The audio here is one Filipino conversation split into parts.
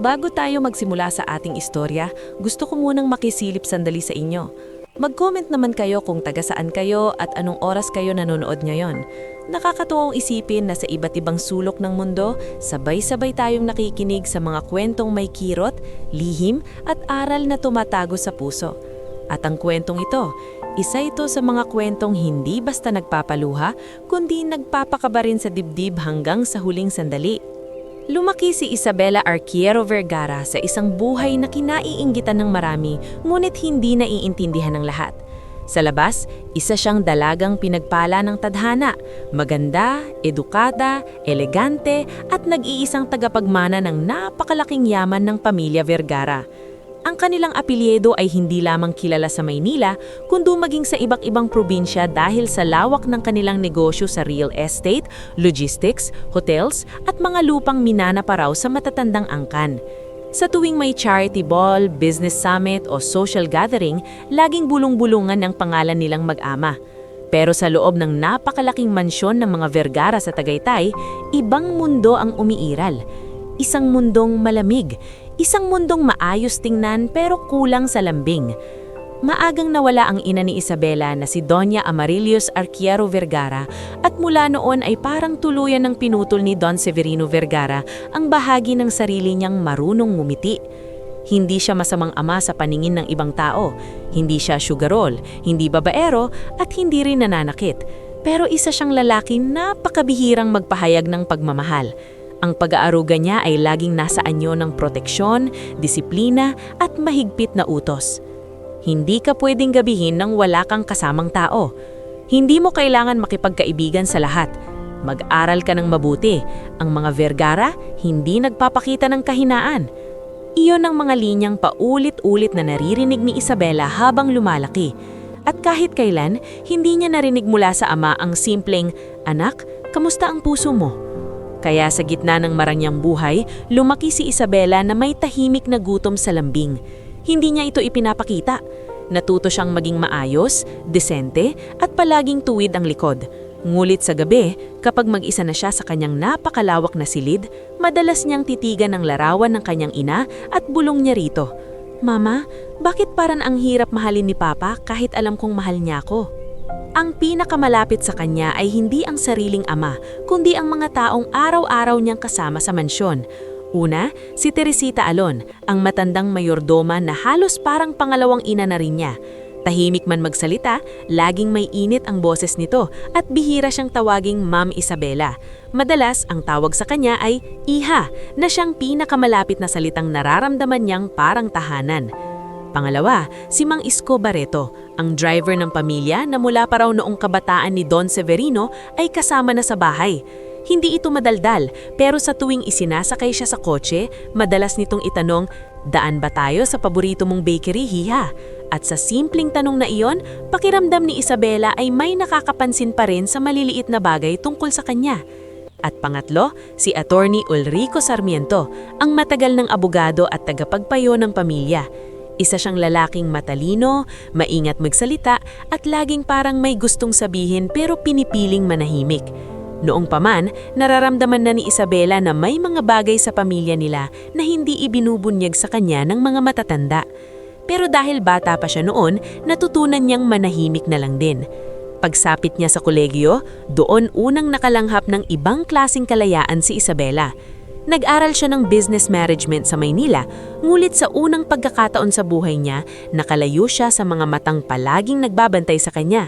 Bago tayo magsimula sa ating istorya, gusto ko munang makisilip sandali sa inyo. Mag-comment naman kayo kung taga saan kayo at anong oras kayo nanonood ngayon. Nakakatuwang isipin na sa iba't ibang sulok ng mundo, sabay-sabay tayong nakikinig sa mga kwentong may kirot, lihim at aral na tumatago sa puso. At ang kwentong ito, isa ito sa mga kwentong hindi basta nagpapaluha, kundi nagpapakaba rin sa dibdib hanggang sa huling sandali. Lumaki si Isabela Arquiero Vergara sa isang buhay na kinaiinggitan ng marami, ngunit hindi naiintindihan ng lahat. Sa labas, isa siyang dalagang pinagpala ng tadhana, maganda, edukada, elegante at nag-iisang tagapagmana ng napakalaking yaman ng pamilya Vergara. Ang kanilang apelyido ay hindi lamang kilala sa Maynila, kundi maging sa iba't ibang probinsya dahil sa lawak ng kanilang negosyo sa real estate, logistics, hotels at mga lupang minana pa raw sa matatandang angkan. Sa tuwing may charity ball, business summit o social gathering, laging bulong-bulungan ang pangalan nilang mag-ama. Pero sa loob ng napakalaking mansyon ng mga Vergara sa Tagaytay, ibang mundo ang umiiral. Isang mundong malamig, isang mundong maayos tingnan pero kulang sa lambing. Maagang nawala ang ina ni Isabela na si Doña Amarilios Arquiero Vergara at mula noon ay parang tuluyan ng pinutol ni Don Severino Vergara ang bahagi ng sarili niyang marunong ngumiti. Hindi siya masamang ama sa paningin ng ibang tao, hindi siya sugarol, hindi babaero at hindi rin nananakit. Pero isa siyang lalaki napakabihirang magpahayag ng pagmamahal. Ang pag-aaruga niya ay laging nasa anyo ng proteksyon, disiplina at mahigpit na utos. Hindi ka pwedeng gabihin nang wala kang kasamang tao. Hindi mo kailangan makipagkaibigan sa lahat. Mag-aral ka ng mabuti. Ang mga Vergara hindi nagpapakita ng kahinaan. Iyon ang mga linyang paulit-ulit na naririnig ni Isabela habang lumalaki. At kahit kailan, hindi niya narinig mula sa ama ang simpleng, "Anak, kamusta ang puso mo?" Kaya sa gitna ng maranyang buhay, lumaki si Isabela na may tahimik na gutom sa lambing. Hindi niya ito ipinapakita. Natuto siyang maging maayos, desente, at palaging tuwid ang likod. Ngulit sa gabi, kapag mag-isa na siya sa kanyang napakalawak na silid, madalas niyang titigan ang larawan ng kanyang ina at bulong niya rito, "Mama, bakit parang ang hirap mahalin ni Papa kahit alam kong mahal niya ako?" Ang pinakamalapit sa kanya ay hindi ang sariling ama, kundi ang mga taong araw-araw niyang kasama sa mansyon. Una, si Teresita Alon, ang matandang mayordoma na halos parang pangalawang ina na rin niya. Tahimik man magsalita, laging may init ang boses nito at bihira siyang tawaging Ma'am Isabela. Madalas, ang tawag sa kanya ay Iha, na siyang pinakamalapit na salitang nararamdaman niyang parang tahanan. Pangalawa, si Mang Isko Barreto, ang driver ng pamilya na mula pa raw noong kabataan ni Don Severino ay kasama na sa bahay. Hindi ito madaldal, pero sa tuwing isinasakay siya sa kotse, madalas nitong itanong, "Daan ba tayo sa paborito mong bakery, Hiha?" At sa simpleng tanong na iyon, pakiramdam ni Isabela ay may nakakapansin pa rin sa maliliit na bagay tungkol sa kanya. At pangatlo, si Attorney Ulrico Sarmiento, ang matagal ng abogado at tagapagpayo ng pamilya. Isa siyang lalaking matalino, maingat magsalita at laging parang may gustong sabihin pero pinipiling manahimik. Noong paman, nararamdaman na ni Isabela na may mga bagay sa pamilya nila na hindi ibinubunyag sa kanya ng mga matatanda. Pero dahil bata pa siya noon, natutunan niyang manahimik na lang din. Pagsapit niya sa kolegyo, doon unang nakalanghap ng ibang klaseng kalayaan si Isabela. Nag-aral siya ng business management sa Maynila, ngulit sa unang pagkakataon sa buhay niya, nakalayo siya sa mga matang palaging nagbabantay sa kanya.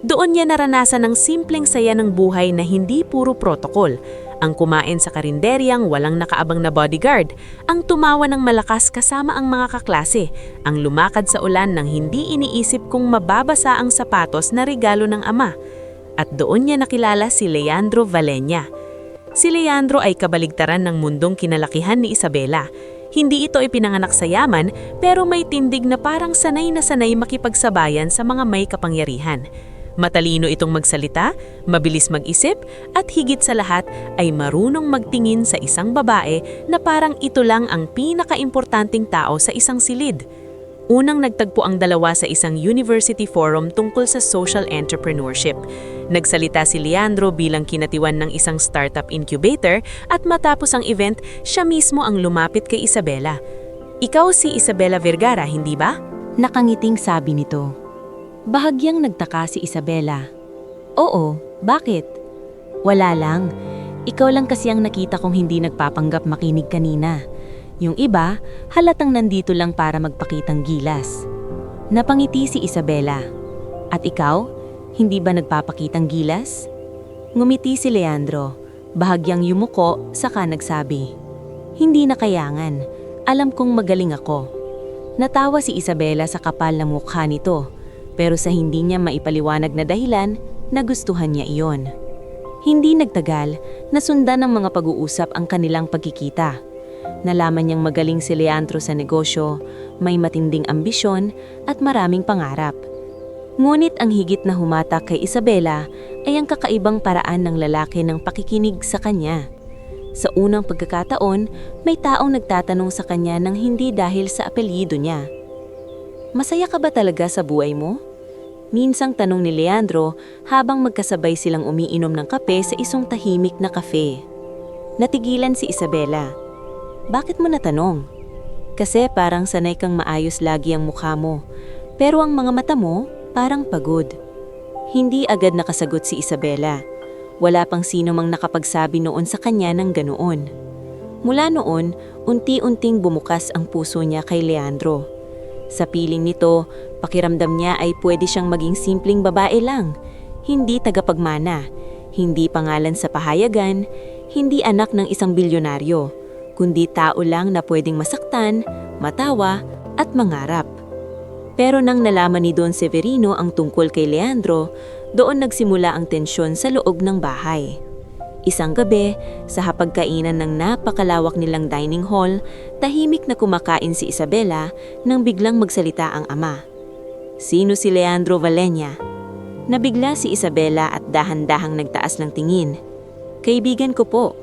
Doon niya naranasan ang simpleng saya ng buhay na hindi puro protokol. Ang kumain sa karinderyang walang nakaabang na bodyguard, ang tumawa ng malakas kasama ang mga kaklase, ang lumakad sa ulan nang hindi iniisip kung mababasa ang sapatos na regalo ng ama. At doon niya nakilala si Leandro Valleña. Si Leandro ay kabaligtaran ng mundong kinalakihan ni Isabela. Hindi ito ipinanganak sa yaman, pero may tindig na parang sanay na sanay makipagsabayan sa mga may kapangyarihan. Matalino itong magsalita, mabilis mag-isip, at higit sa lahat ay marunong magtingin sa isang babae na parang ito lang ang pinakaimportanteng tao sa isang silid. Unang nagtagpo ang dalawa sa isang university forum tungkol sa social entrepreneurship. Nagsalita si Leandro bilang kinatiwan ng isang startup incubator at matapos ang event, siya mismo ang lumapit kay Isabela. Ikaw si Isabela Vergara, hindi ba? Nakangiting sabi nito. Bahagyang nagtaka si Isabela. Oo, bakit? Wala lang. Ikaw lang kasi ang nakita kong hindi nagpapanggap makinig kanina. Yung iba, halatang nandito lang para magpakitang gilas. Napangiti si Isabela. At ikaw, hindi ba nagpapakitang gilas? Ngumiti si Leandro. Bahagyang yumuko, saka nagsabi. Hindi na kayangan. Alam kong magaling ako. Natawa si Isabela sa kapal na mukha nito, pero sa hindi niya maipaliwanag na dahilan, nagustuhan niya iyon. Hindi nagtagal, nasundan ng mga pag-uusap ang kanilang pagkikita. Nalaman niyang magaling si Leandro sa negosyo, may matinding ambisyon at maraming pangarap. Ngunit ang higit na humatak kay Isabela ay ang kakaibang paraan ng lalaki ng pakikinig sa kanya. Sa unang pagkakataon, may taong nagtatanong sa kanya ng hindi dahil sa apelyido niya. Masaya ka ba talaga sa buhay mo? Minsang tanong ni Leandro habang magkasabay silang umiinom ng kape sa isang tahimik na kafe. Natigilan si Isabela. Bakit mo natanong? Kasi parang sanay kang maayos lagi ang mukha mo, pero ang mga mata mo parang pagod. Hindi agad nakasagot si Isabela. Wala pang sino mang nakapagsabi noon sa kanya ng ganoon. Mula noon, unti-unting bumukas ang puso niya kay Leandro. Sa piling nito, pakiramdam niya ay pwede siyang maging simpleng babae lang, hindi tagapagmana, hindi pangalan sa pahayagan, hindi anak ng isang bilyonaryo, kundi tao lang na pwedeng masaktan, matawa, at mangarap. Pero nang nalaman ni Don Severino ang tungkol kay Leandro, doon nagsimula ang tensyon sa loob ng bahay. Isang gabi, sa hapagkainan ng napakalawak nilang dining hall, tahimik na kumakain si Isabela nang biglang magsalita ang ama. Sino si Leandro Valenia? Nabigla si Isabela at dahan-dahang nagtaas ng tingin. Kaibigan ko po.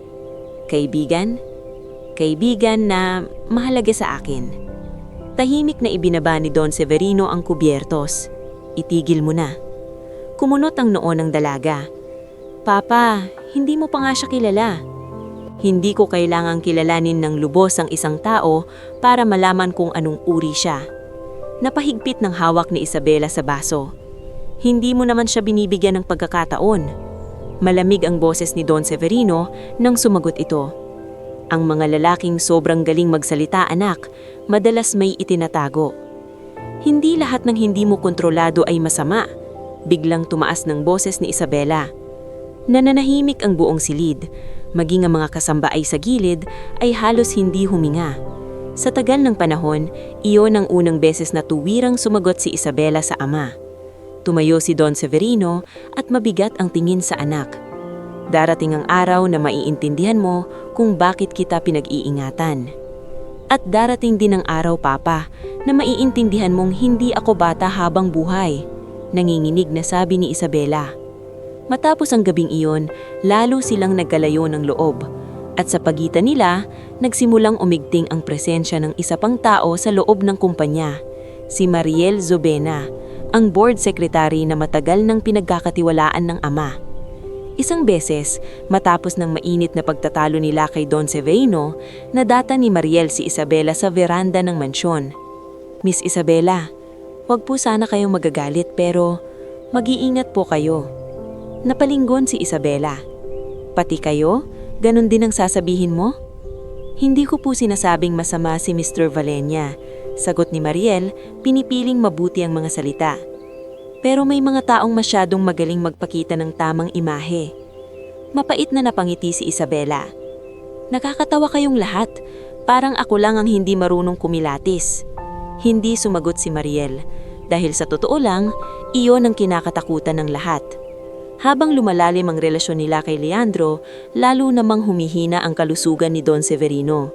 Kaibigan? Kaibigan na mahalaga sa akin. Tahimik na ibinaba ni Don Severino ang kubyertos. Itigil mo na. Kumunot ang noo ng dalaga. Papa, hindi mo pa nga siya kilala. Hindi ko kailangang kilalanin ng lubos ang isang tao para malaman kung anong uri siya. Napahigpit ng hawak ni Isabela sa baso. Hindi mo naman siya binibigyan ng pagkakataon. Malamig ang boses ni Don Severino nang sumagot ito. Ang mga lalaking sobrang galing magsalita, anak, madalas may itinatago. Hindi lahat ng hindi mo kontrolado ay masama. Biglang tumaas ng boses ni Isabela. Nananahimik ang buong silid, maging ang mga kasambaay sa gilid ay halos hindi huminga. Sa tagal ng panahon, iyon ang unang beses na tuwirang sumagot si Isabela sa ama. Tumayo si Don Severino at mabigat ang tingin sa anak. Darating ang araw na maiintindihan mo kung bakit kita pinag-iingatan. At darating din ang araw, Papa, na maiintindihan mong hindi ako bata habang buhay. Nanginginig na sabi ni Isabela. Matapos ang gabing iyon, lalo silang nagkalayo ng loob. At sa pagitan nila, nagsimulang umigting ang presensya ng isa pang tao sa loob ng kumpanya, si Mariel Zobena, ang board secretary na matagal nang pinagkakatiwalaan ng ama. Isang beses, matapos ng mainit na pagtatalo nila kay Don Severino, nadata ni Mariel si Isabela sa veranda ng mansyon. Miss Isabela, wag po sana kayong magagalit pero mag-iingat po kayo. Napalinggon si Isabela. Pati kayo? Ganon din ang sasabihin mo? Hindi ko po sinasabing masama si Mr. Valenia. Sagot ni Mariel, pinipiling mabuti ang mga salita. Pero may mga taong masyadong magaling magpakita ng tamang imahe. Mapait na napangiti si Isabela. Nakakatawa kayong lahat. Parang ako lang ang hindi marunong kumilatis. Hindi sumagot si Mariel. Dahil sa totoo lang, iyon ang kinakatakutan ng lahat. Habang lumalalim ang relasyon nila kay Leandro, lalo namang humihina ang kalusugan ni Don Severino.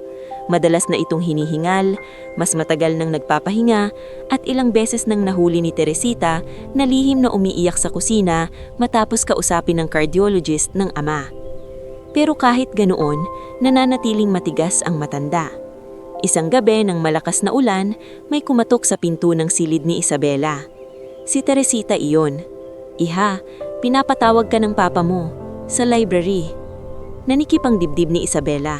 Madalas na itong hinihingal, mas matagal nang nagpapahinga, at ilang beses nang nahuli ni Teresita na lihim na umiiyak sa kusina matapos kausapin ng cardiologist ng ama. Pero kahit ganoon, nananatiling matigas ang matanda. Isang gabi ng malakas na ulan, may kumatok sa pinto ng silid ni Isabela. Si Teresita iyon. Iha, pinapatawag ka ng papa mo sa library. Nanikip ang dibdib ni Isabela.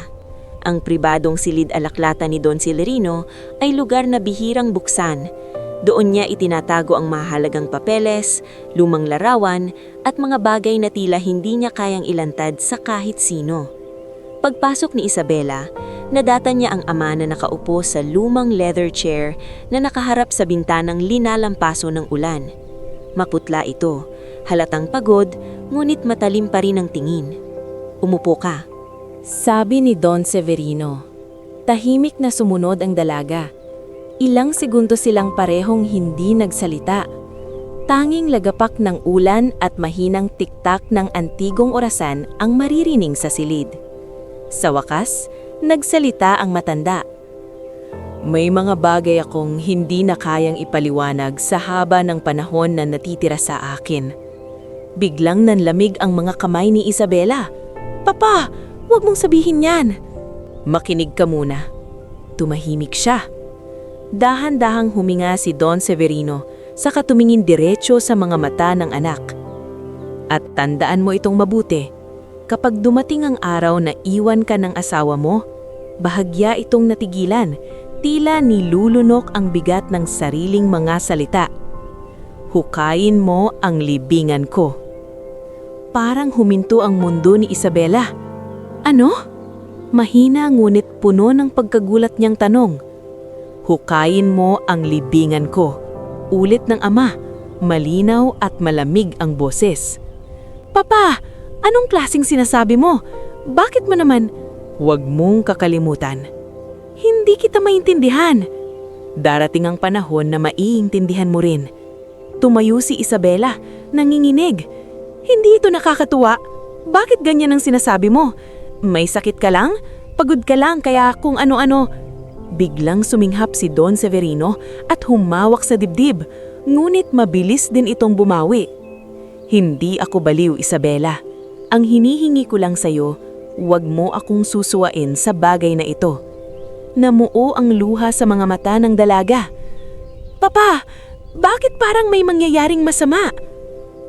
Ang pribadong silid-alaklata ni Don Celerino ay lugar na bihirang buksan. Doon niya itinatago ang mahalagang papeles, lumang larawan, at mga bagay na tila hindi niya kayang ilantad sa kahit sino. Pagpasok ni Isabela, nadata niya ang ama na nakaupo sa lumang leather chair na nakaharap sa bintanang linalampaso ng ulan. Maputla ito, halatang pagod, ngunit matalim pa rin ang tingin. Umupo ka. Sabi ni Don Severino. Tahimik na sumunod ang dalaga. Ilang segundo silang parehong hindi nagsalita. Tanging lagapak ng ulan at mahinang tiktak ng antigong orasan ang maririning sa silid. Sa wakas, nagsalita ang matanda. May mga bagay akong hindi na kayang ipaliwanag sa haba ng panahon na natitira sa akin. Biglang nanlamig ang mga kamay ni Isabela. Papa, huwag mong sabihin yan. Makinig ka muna. Tumahimik siya. Dahan-dahang huminga si Don Severino, saka tumingin diretso sa mga mata ng anak. At tandaan mo itong mabuti. Kapag dumating ang araw na iwan ka ng asawa mo, bahagya itong natigilan, tila nilulunok ang bigat ng sariling mga salita. Hukayin mo ang libingan ko. Parang huminto ang mundo ni Isabela. Ano? Mahina ngunit puno ng pagkagulat niyang tanong. Hukayin mo ang libingan ko. Ulit ng ama, malinaw at malamig ang boses. Papa, anong klaseng sinasabi mo? Bakit mo naman? Huwag mong kakalimutan. Hindi kita maintindihan. Darating ang panahon na maiintindihan mo rin. Tumayo si Isabela, nanginginig. Hindi ito nakakatuwa. Bakit ganyan ang sinasabi mo? May sakit ka lang? Pagod ka lang kaya kung ano-ano. Biglang suminghap si Don Severino at humawak sa dibdib, ngunit mabilis din itong bumawi. Hindi ako baliw, Isabela. Ang hinihingi ko lang sa'yo, huwag mo akong susuwain sa bagay na ito. Namuo ang luha sa mga mata ng dalaga. Papa, bakit parang may mangyayaring masama?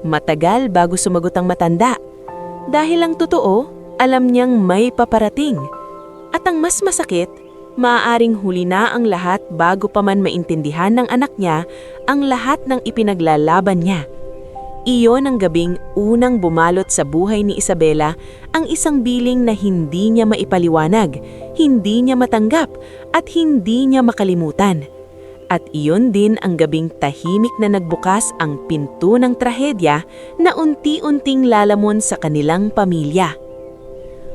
Matagal bago sumagot ang matanda. Dahil ang totoo, alam niyang may paparating. At ang mas masakit, maaaring huli na ang lahat bago pa man maintindihan ng anak niya ang lahat ng ipinaglalaban niya. Iyon ang gabing unang bumalot sa buhay ni Isabela, ang isang biling na hindi niya maipaliwanag, hindi niya matanggap, at hindi niya makalimutan. At iyon din ang gabing tahimik na nagbukas ang pinto ng trahedya na unti-unting lalamon sa kanilang pamilya.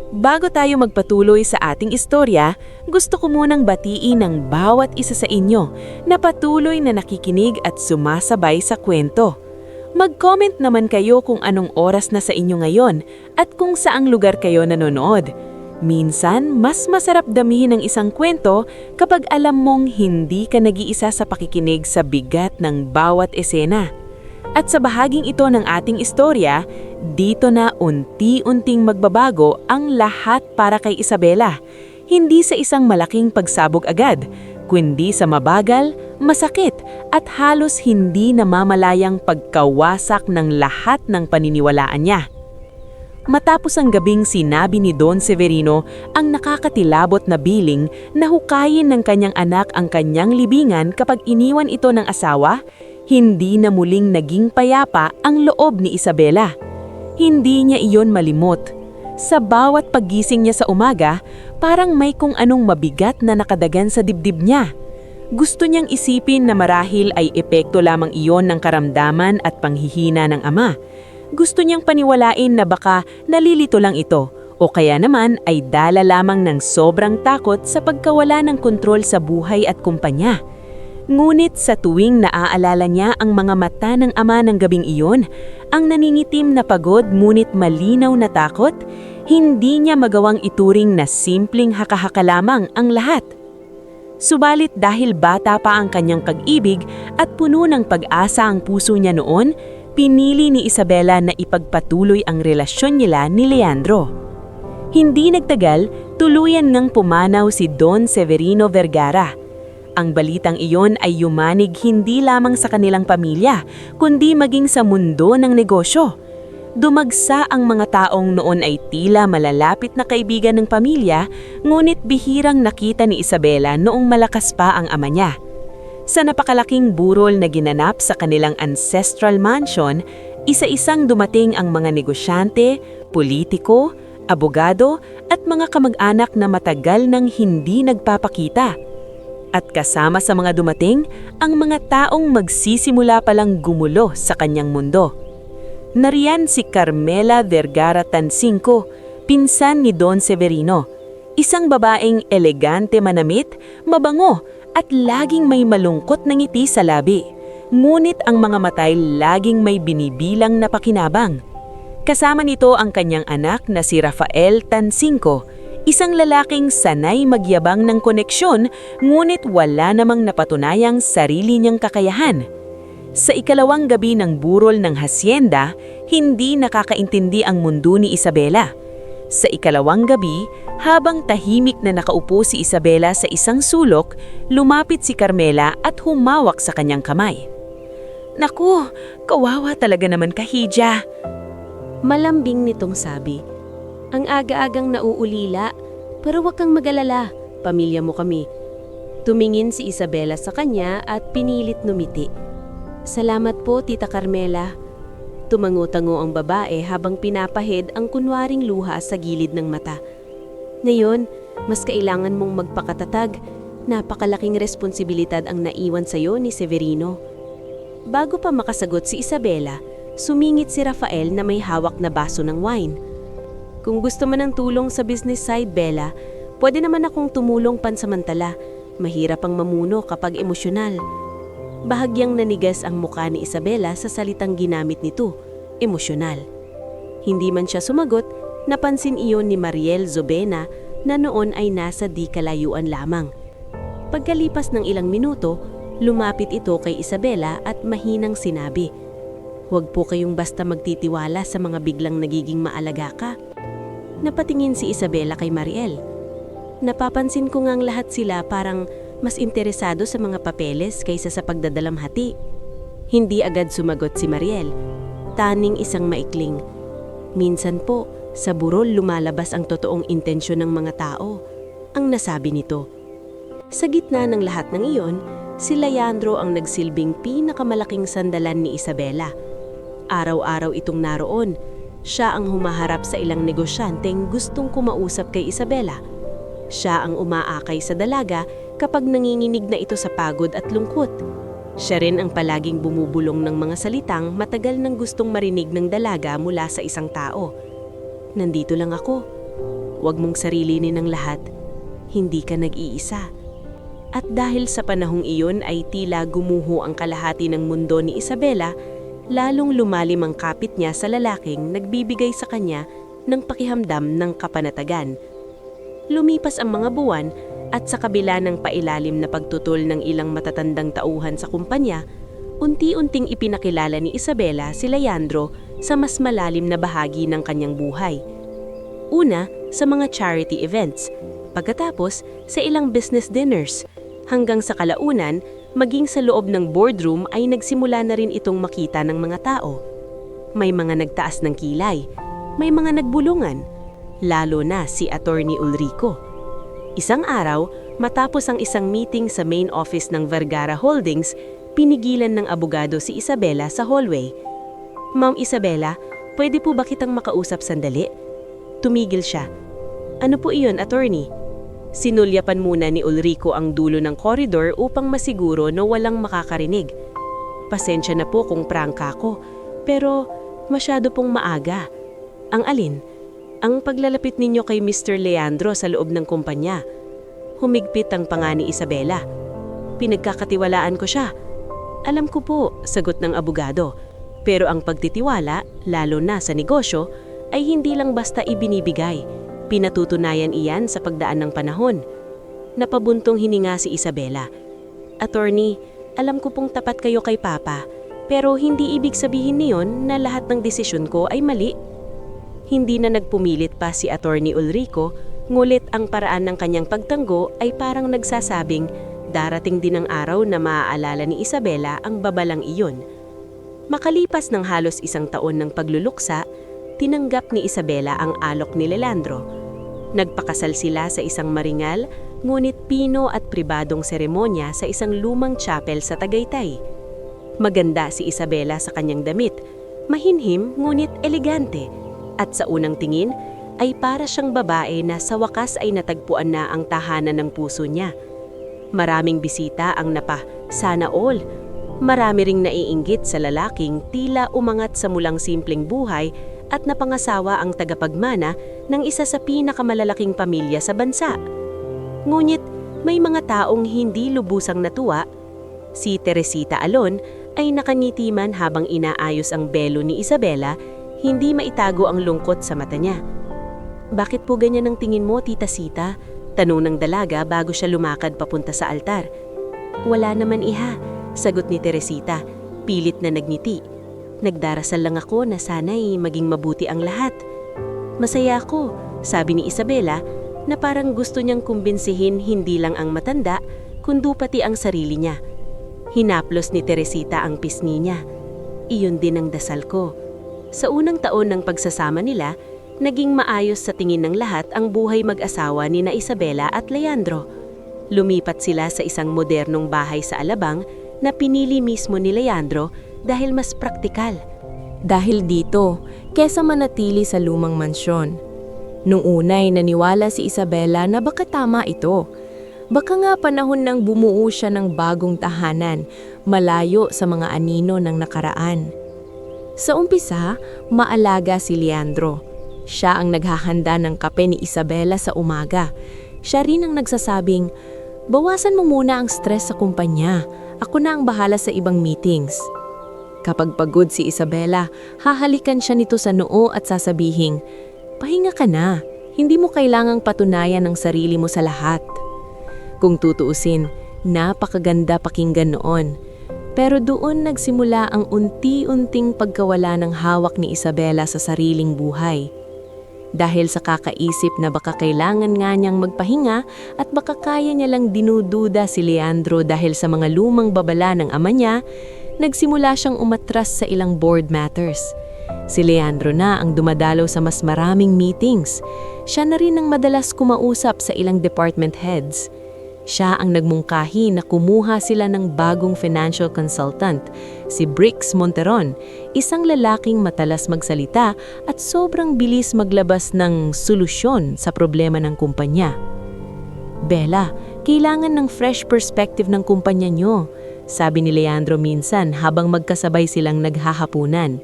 Bago tayo magpatuloy sa ating istorya, gusto ko munang batiin ang bawat isa sa inyo na patuloy na nakikinig at sumasabay sa kwento. Mag-comment naman kayo kung anong oras na sa inyo ngayon at kung saang lugar kayo nanonood. Minsan, mas masarap damihin ang isang kwento kapag alam mong hindi ka nag-iisa sa pakikinig sa bigat ng bawat esena. At sa bahaging ito ng ating istorya, dito na unti-unting magbabago ang lahat para kay Isabela. Hindi sa isang malaking pagsabog agad, kundi sa mabagal, masakit at halos hindi namamalayang pagkawasak ng lahat ng paniniwalaan niya. Matapos ang gabing sinabi ni Don Severino ang nakakatilabot na biling na hukayin ng kanyang anak ang kanyang libingan kapag iniwan ito ng asawa, hindi na muling naging payapa ang loob ni Isabela. Hindi niya iyon malimot. Sa bawat paggising niya sa umaga, parang may kung anong mabigat na nakadagan sa dibdib niya. Gusto niyang isipin na marahil ay epekto lamang iyon ng karamdaman at panghihina ng ama. Gusto niyang paniwalain na baka nalilito lang ito o kaya naman ay dala lamang ng sobrang takot sa pagkawala ng kontrol sa buhay at kumpanya. Ngunit sa tuwing naaalala niya ang mga mata ng ama ng gabing iyon, ang naningitim na pagod ngunit malinaw na takot, hindi niya magawang ituring na simpleng haka-haka lamang ang lahat. Subalit dahil bata pa ang kanyang pag-ibig at puno ng pag-asa ang puso niya noon, pinili ni Isabela na ipagpatuloy ang relasyon nila ni Leandro. Hindi nagtagal, tuluyan ngang pumanaw si Don Severino Vergara. Ang balitang iyon ay yumanig hindi lamang sa kanilang pamilya, kundi maging sa mundo ng negosyo. Dumagsa ang mga taong noon ay tila malalapit na kaibigan ng pamilya, ngunit bihirang nakita ni Isabela noong malakas pa ang ama niya. Sa napakalaking burol na ginanap sa kanilang ancestral mansion, isa-isang dumating ang mga negosyante, politiko, abogado at mga kamag-anak na matagal nang hindi nagpapakita. At kasama sa mga dumating, ang mga taong magsisimula palang gumulo sa kanyang mundo. Nariyan si Carmela Vergara Tansinco, pinsan ni Don Severino, isang babaeng elegante manamit, mabango at laging may malungkot na ngiti sa labi. Ngunit ang mga matay laging may binibilang na pakinabang. Kasama nito ang kanyang anak na si Rafael Tansinco, isang lalaking sanay magyabang ng koneksyon ngunit wala namang napatunayang sarili niyang kakayahan. Sa ikalawang gabi ng burol ng hasyenda, hindi nakakaintindi ang mundo ni Isabela. Sa ikalawang gabi, habang tahimik na nakaupo si Isabela sa isang sulok, lumapit si Carmela at humawak sa kanyang kamay. "Naku, kawawa talaga naman ka, Hija." Malambing nitong sabi. "Ang aga-agang nauulila, pero wag kang mag-alala, pamilya mo kami." Tumingin si Isabela sa kanya at pinilit numiti. "Salamat po, Tita Carmela." Tumango-tango ang babae habang pinapahid ang kunwaring luha sa gilid ng mata. "Ngayon, mas kailangan mong magpakatatag. Napakalaking responsibilidad ang naiwan sa'yo ni Severino." Bago pa makasagot si Isabela, sumingit si Rafael na may hawak na baso ng wine. "Kung gusto man ng tulong sa business side, Bella, pwede naman akong tumulong pansamantala. Mahirap ang mamuno kapag emosyonal." Bahagyang nanigas ang mukha ni Isabela sa salitang ginamit nito, emosyonal. Hindi man siya sumagot, napansin iyon ni Mariel Zobena na noon ay nasa di kalayuan lamang. Pagkalipas ng ilang minuto, lumapit ito kay Isabela at mahinang sinabi, "Huwag po kayong basta magtitiwala sa mga biglang nagiging maalaga ka." Napatingin si Isabela kay Mariel. "Napapansin ko ngang lahat sila parang mas interesado sa mga papeles kaysa sa pagdadalamhati." Hindi agad sumagot si Mariel. Taning isang maikling, "Minsan po, sa burol lumalabas ang totoong intensyon ng mga tao," ang nasabi nito. Sa gitna ng lahat ng iyon, si Leandro ang nagsilbing pinakamalaking sandalan ni Isabela. Araw-araw itong naroon. Siya ang humaharap sa ilang negosyanteng gustong kumausap kay Isabela. Siya ang umaakay sa dalaga kapag nanginginig na ito sa pagod at lungkot. Siya rin ang palaging bumubulong ng mga salitang matagal nang gustong marinig ng dalaga mula sa isang tao. "Nandito lang ako. Huwag mong sarilinin ang lahat. Hindi ka nag-iisa." At dahil sa panahong iyon ay tila gumuho ang kalahati ng mundo ni Isabela, lalong lumalim ang kapit niya sa lalaking nagbibigay sa kanya ng pakihamdam ng kapanatagan. Lumipas ang mga buwan at sa kabila ng pailalim na pagtutol ng ilang matatandang tauhan sa kumpanya, unti-unting ipinakilala ni Isabela si Leandro sa mas malalim na bahagi ng kanyang buhay. Una, sa mga charity events, pagkatapos sa ilang business dinners, hanggang sa kalaunan, maging sa loob ng boardroom ay nagsimula na rin itong makita ng mga tao. May mga nagtaas ng kilay, may mga nagbulungan, lalo na si Attorney Ulrico. Isang araw, matapos ang isang meeting sa main office ng Vergara Holdings, pinigilan ng abogado si Isabela sa hallway. "Ma'am Isabela, pwede po ba kitang makausap sandali?" Tumigil siya. "Ano po iyon, attorney?" Sinulyapan muna ni Ulrico ang dulo ng koridor upang masiguro na walang makakarinig. "Pasensya na po kung prangka ko, pero masyado pong maaga." "Ang alin?" "Ang paglalapit ninyo kay Mr. Leandro sa loob ng kumpanya." Humigpit ang panga ni Isabela. "Pinagkakatiwalaan ko siya." "Alam ko po," sagot ng abogado. "Pero ang pagtitiwala, lalo na sa negosyo, ay hindi lang basta ibinibigay. Pinatutunayan iyan sa pagdaan ng panahon." Napabuntong hininga si Isabela. "Attorney, alam ko pong tapat kayo kay Papa, pero hindi ibig sabihin niyon na lahat ng desisyon ko ay mali." Hindi na nagpumilit pa si Attorney Ulrico, ngulit ang paraan ng kanyang pagtanggo ay parang nagsasabing darating din ang araw na maaalala ni Isabela ang babalang iyon. Makalipas ng halos 1 taon ng pagluluksa, tinanggap ni Isabela ang alok ni Leandro. Nagpakasal sila sa isang maringal, ngunit pino at pribadong seremonya sa isang lumang chapel sa Tagaytay. Maganda si Isabela sa kanyang damit, mahinhim ngunit elegante, at sa unang tingin ay para siyang babae na sa wakas ay natagpuan na ang tahanan ng puso niya. Maraming bisita ang sana all. Marami ring naiinggit sa lalaking tila umangat sa mulang simpleng buhay at napangasawa ang tagapagmana ng isa sa pinakamalalaking pamilya sa bansa. Ngunit may mga taong hindi lubusang natuwa. Si Teresita Alon ay nakangitiman habang inaayos ang belo ni Isabela, hindi maitago ang lungkot sa mata niya. "Bakit po ganyan ang tingin mo, Tita Sita?" tanong ng dalaga bago siya lumakad papunta sa altar. "Wala naman, iha," sagot ni Teresita, pilit na nagngiti. "Nagdarasal lang ako na sana'y maging mabuti ang lahat." "Masaya ako," sabi ni Isabela, na parang gusto niyang kumbinsihin hindi lang ang matanda, kundi pati ang sarili niya. Hinaplos ni Teresita ang pisngi niya. "Iyon din ang dasal ko." Sa unang taon ng pagsasama nila, naging maayos sa tingin ng lahat ang buhay mag-asawa ni na Isabela at Leandro. Lumipat sila sa isang modernong bahay sa Alabang na pinili mismo ni Leandro dahil mas praktikal. Dahil dito, kesa manatili sa lumang mansyon. Nung unay naniwala si Isabela na baka tama ito. Baka nga panahon nang bumuo siya ng bagong tahanan, malayo sa mga anino ng nakaraan. Sa umpisa, maalaga si Leandro. Siya ang naghahanda ng kape ni Isabela sa umaga. Siya rin ang nagsasabing, "Bawasan mo muna ang stress sa kumpanya. Ako na ang bahala sa ibang meetings." Kapag pagod si Isabela, hahalikan siya nito sa noo at sasabihing, "Pahinga ka na. Hindi mo kailangang patunayan ang sarili mo sa lahat." Kung tutuusin, napakaganda pakinggan noon. Pero doon nagsimula ang unti-unting pagkawala ng hawak ni Isabela sa sariling buhay. Dahil sa kakaisip na baka kailangan nga niyang magpahinga at baka kaya niya lang dinududa si Leandro dahil sa mga lumang babala ng ama niya, nagsimula siyang umatras sa ilang board matters. Si Leandro na ang dumadalaw sa mas maraming meetings. Siya na rin ang madalas kumausap sa ilang department heads. Siya ang nagmungkahi na kumuha sila ng bagong financial consultant, si Brix Monteron, isang lalaking matalas magsalita at sobrang bilis maglabas ng solusyon sa problema ng kumpanya. "Bella, kailangan ng fresh perspective ng kumpanya nyo," sabi ni Leandro minsan habang magkasabay silang naghahapunan.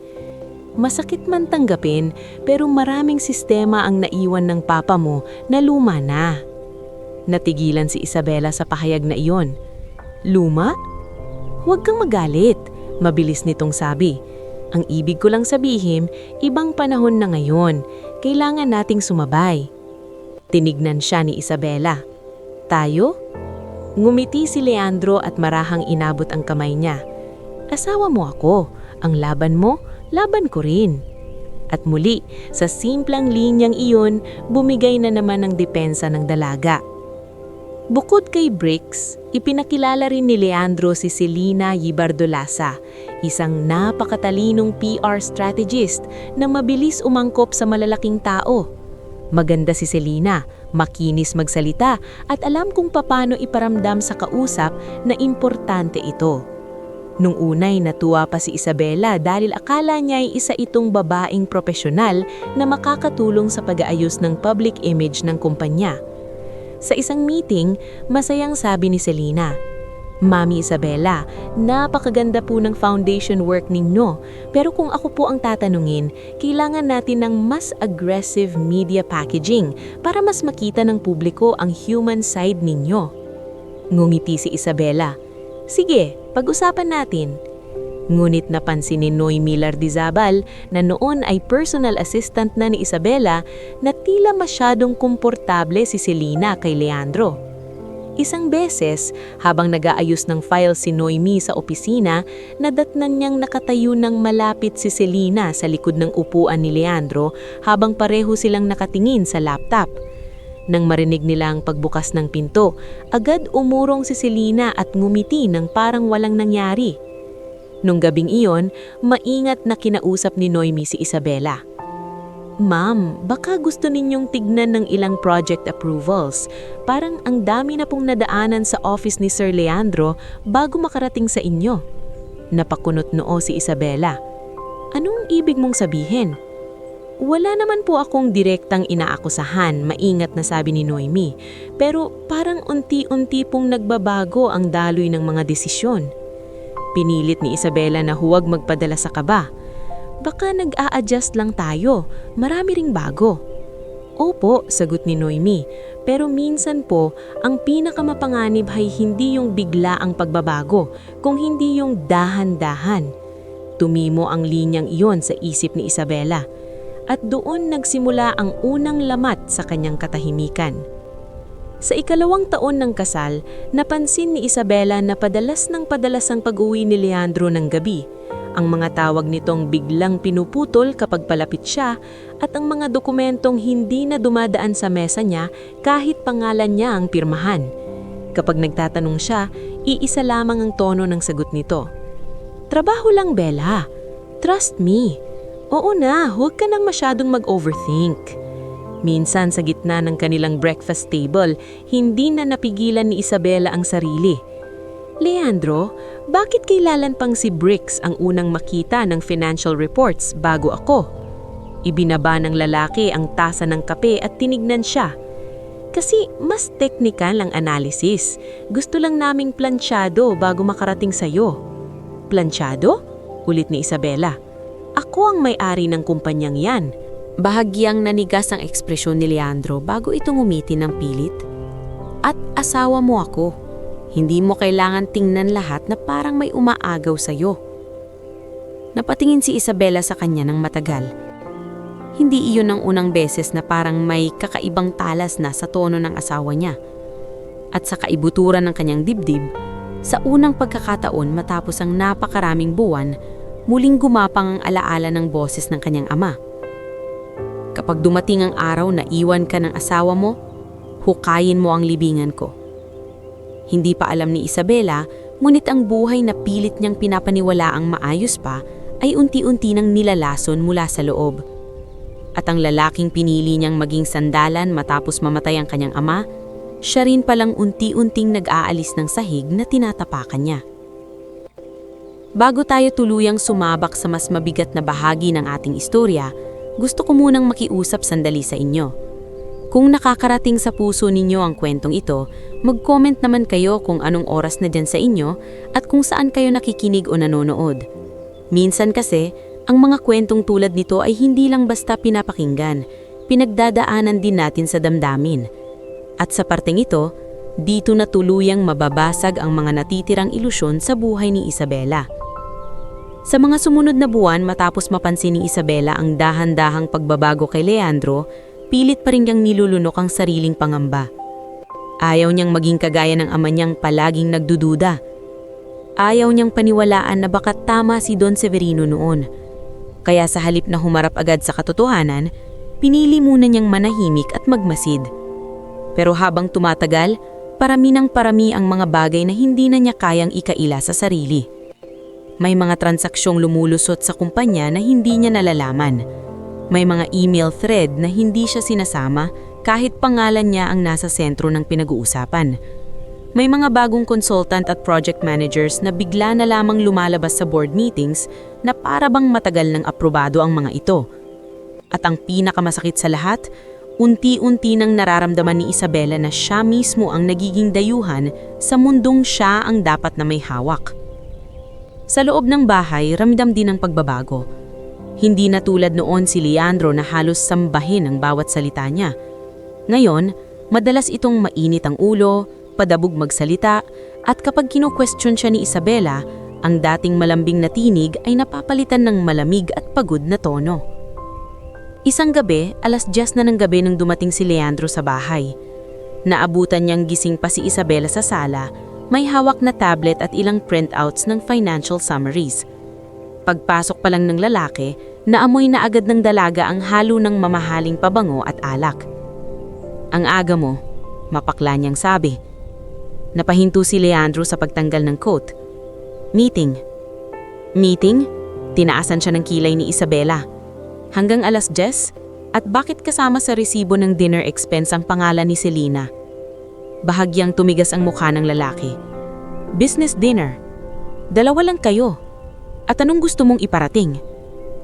Masakit man tanggapin, pero maraming sistema ang naiwan ng papa mo na luma na. Natigilan si Isabela sa pahayag na iyon. "Luma? Huwag kang magalit," mabilis nitong sabi. "Ang ibig ko lang sabihin, ibang panahon na ngayon. Kailangan nating sumabay." Tinignan siya ni Isabela. "Tayo?" Ngumiti si Leandro at marahang inabot ang kamay niya. "Asawa mo ako. Ang laban mo, laban ko rin." At muli, sa simplang linyang iyon, bumigay na naman ang depensa ng dalaga. Bukod kay Brix, ipinakilala rin ni Leandro si Selina Yibardolasa, isang napakatalinong PR strategist na mabilis umangkop sa malalaking tao. Maganda si Selina, makinis magsalita at alam kung paano iparamdam sa kausap na importante ito. Nung unay natuwa pa si Isabela dahil akala niya ay isa itong babaeng propesyonal na makakatulong sa pag-aayos ng public image ng kumpanya. Sa isang meeting, masayang sabi ni Selina, "Mami Isabela, napakaganda po ng foundation work ninyo, pero kung ako po ang tatanungin, kailangan natin ng mas aggressive media packaging para mas makita ng publiko ang human side ninyo." Ngumiti si Isabela, "Sige, pag-usapan natin." Ngunit napansin ni Noemi Lardizabal na noon ay personal assistant na ni Isabela na tila masyadong komportable si Selina kay Leandro. Isang beses, habang nag-aayos ng file si Noemi sa opisina, nadatnan niyang nakatayo ng malapit si Selina sa likod ng upuan ni Leandro habang pareho silang nakatingin sa laptop. Nang marinig nila ang pagbukas ng pinto, agad umurong si Selina at ngumiti ng parang walang nangyari. Nung gabing iyon, maingat na kinausap ni Noemi si Isabela. Ma'am, baka gusto ninyong tignan ng ilang project approvals. Parang ang dami na pong nadaanan sa office ni Sir Leandro bago makarating sa inyo. Napakunot noo si Isabela. Anong ibig mong sabihin? Wala naman po akong direktang inaakusahan, maingat na sabi ni Noemi. Pero parang unti-unti pong nagbabago ang daloy ng mga desisyon. Pinilit ni Isabela na huwag magpadala sa kaba. Baka nag-a-adjust lang tayo, marami ring bago. Opo, sagot ni Noemi, pero minsan po, ang pinakamapanganib ay hindi yung bigla ang pagbabago, kung hindi yung dahan-dahan. Tumimo ang linyang iyon sa isip ni Isabela, at doon nagsimula ang unang lamat sa kanyang katahimikan. Sa ikalawang taon ng kasal, napansin ni Isabela na padalas ang pag-uwi ni Leandro ng gabi. Ang mga tawag nitong biglang pinuputol kapag palapit siya at ang mga dokumentong hindi na dumadaan sa mesa niya kahit pangalan niya ang pirmahan. Kapag nagtatanong siya, iisa lamang ang tono ng sagot nito. Trabaho lang, Bella. Trust me. Oo na, huwag ka nang masyadong mag-overthink. Minsan sa gitna ng kanilang breakfast table, hindi na napigilan ni Isabela ang sarili. Leandro, bakit kailan pang si Bricks ang unang makita ng financial reports bago ako? Ibinaba ng lalaki ang tasa ng kape at tinignan siya. Kasi mas technical ang analysis. Gusto lang naming plansyado bago makarating sa'yo. Plansyado? Ulit ni Isabela. Ako ang may-ari ng kumpanyang yan. Bahagyang nanigas ang ekspresyon ni Leandro bago ito ngumiti ng pilit. At asawa mo ako. Hindi mo kailangan tingnan lahat na parang may umaagaw sa'yo. Napatingin si Isabela sa kanya ng matagal. Hindi iyon ang unang beses na parang may kakaibang talas na sa tono ng asawa niya. At sa kaibuturan ng kanyang dibdib, sa unang pagkakataon matapos ang napakaraming buwan, muling gumapang ang alaala ng boses ng kanyang ama. Kapag dumating ang araw na iwan ka ng asawa mo, hukayin mo ang libingan ko. Hindi pa alam ni Isabela, ngunit ang buhay na pilit niyang pinapaniwala ang maayos pa ay unti-unti nang nilalason mula sa loob. At ang lalaking pinili niyang maging sandalan matapos mamatay ang kanyang ama, siya rin palang unti-unting nag-aalis ng sahig na tinatapakan niya. Bago tayo tuluyang sumabak sa mas mabigat na bahagi ng ating istorya, gusto ko munang makiusap sandali sa inyo. Kung nakakarating sa puso ninyo ang kwentong ito, mag-comment naman kayo kung anong oras na dyan sa inyo at kung saan kayo nakikinig o nanonood. Minsan kasi, ang mga kwentong tulad nito ay hindi lang basta pinapakinggan, pinagdadaanan din natin sa damdamin. At sa parteng ito, dito na tuluyang mababasag ang mga natitirang ilusyon sa buhay ni Isabela. Sa mga sumunod na buwan matapos mapansin ni Isabela ang dahan-dahang pagbabago kay Leandro, pilit pa rin niyang nilulunok ang sariling pangamba. Ayaw niyang maging kagaya ng ama niyang palaging nagdududa. Ayaw niyang paniwalaan na baka tama si Don Severino noon. Kaya sa halip na humarap agad sa katotohanan, pinili muna niyang manahimik at magmasid. Pero habang tumatagal, parami ng parami ang mga bagay na hindi na niya kayang ikaila sa sarili. May mga transaksyong lumulusot sa kumpanya na hindi niya nalalaman. May mga email thread na hindi siya sinasama kahit pangalan niya ang nasa sentro ng pinag-uusapan. May mga bagong consultant at project managers na bigla na lamang lumalabas sa board meetings na para bang matagal ng aprobado ang mga ito. At ang pinakamasakit sa lahat, unti-unti nang nararamdaman ni Isabela na siya mismo ang nagiging dayuhan sa mundong siya ang dapat na may hawak. Sa loob ng bahay, ramdam din ang pagbabago. Hindi na tulad noon si Leandro na halos sambahin ang bawat salita niya. Ngayon, madalas itong mainit ang ulo, padabog magsalita, at kapag kino-question siya ni Isabela, ang dating malambing na tinig ay napapalitan ng malamig at pagod na tono. Isang gabi, 10:00 na ng gabi nang dumating si Leandro sa bahay. Naabutan niyang gising pa si Isabela sa sala, may hawak na tablet at ilang printouts ng financial summaries. Pagpasok pa lang ng lalaki, naamoy na agad ng dalaga ang halo ng mamahaling pabango at alak. Ang aga mo, mapakla niyang sabi. Napahinto si Leandro sa pagtanggal ng coat. Meeting. Meeting? Tinaasan siya ng kilay ni Isabela. Hanggang 10:00? At bakit kasama sa resibo ng dinner expense ang pangalan ni Selena? Bahagyang tumigas ang mukha ng lalaki. Business dinner. 2 lang kayo. At anong gusto mong iparating?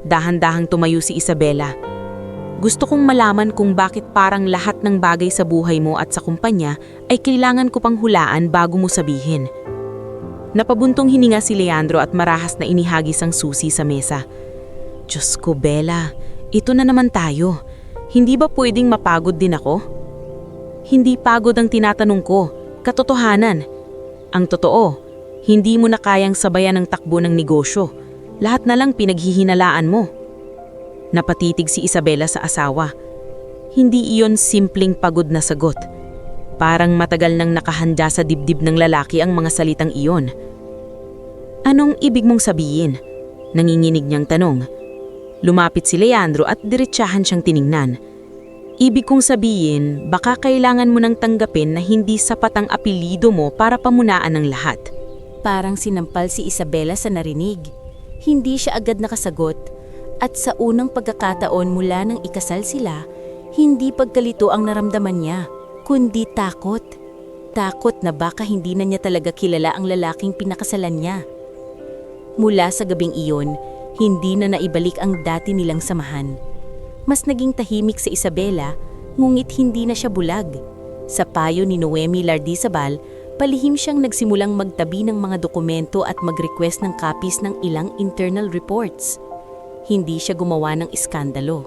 Dahan-dahang tumayo si Isabela. Gusto kong malaman kung bakit parang lahat ng bagay sa buhay mo at sa kumpanya ay kailangan ko pang hulaan bago mo sabihin. Napabuntong hininga si Leandro at marahas na inihagis ang susi sa mesa. Diyos ko, Bella, ito na naman tayo. Hindi ba pwedeng mapagod din ako? Hindi pagod ang tinatanong ko, katotohanan. Ang totoo, hindi mo na kayang sabayan ang takbo ng negosyo. Lahat na lang pinaghihinalaan mo. Napatitig si Isabela sa asawa. Hindi iyon simpleng pagod na sagot. Parang matagal nang nakahanda sa dibdib ng lalaki ang mga salitang iyon. Anong ibig mong sabihin? Nanginginig niyang tanong. Lumapit si Leandro at diretsahan siyang tiningnan. Ibig kong sabihin, baka kailangan mo nang tanggapin na hindi sapat ang apelyido mo para pamunaan ng lahat. Parang sinampal si Isabela sa narinig. Hindi siya agad nakasagot. At sa unang pagkakataon mula nang ikasal sila, hindi pagkalito ang naramdaman niya, kundi takot. Takot na baka hindi na niya talaga kilala ang lalaking pinakasalan niya. Mula sa gabing iyon, hindi na naibalik ang dati nilang samahan. Mas naging tahimik sa Isabela, ngunit hindi na siya bulag. Sa payo ni Noemi Lardizabal, palihim siyang nagsimulang magtabi ng mga dokumento at mag-request ng copies ng ilang internal reports. Hindi siya gumawa ng iskandalo.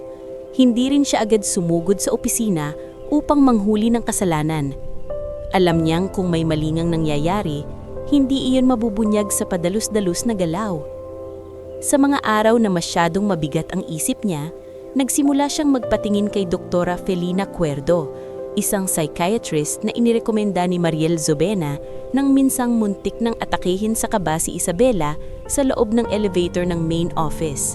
Hindi rin siya agad sumugod sa opisina upang manghuli ng kasalanan. Alam niyang kung may malingang nangyayari, hindi iyon mabubunyag sa padalus-dalus na galaw. Sa mga araw na masyadong mabigat ang isip niya, nagsimula siyang magpatingin kay Doktora Felina Cuerdo, isang psychiatrist na inirekomenda ni Mariel Zobena nang minsang muntik ng atakehin sa kaba si Isabela sa loob ng elevator ng main office.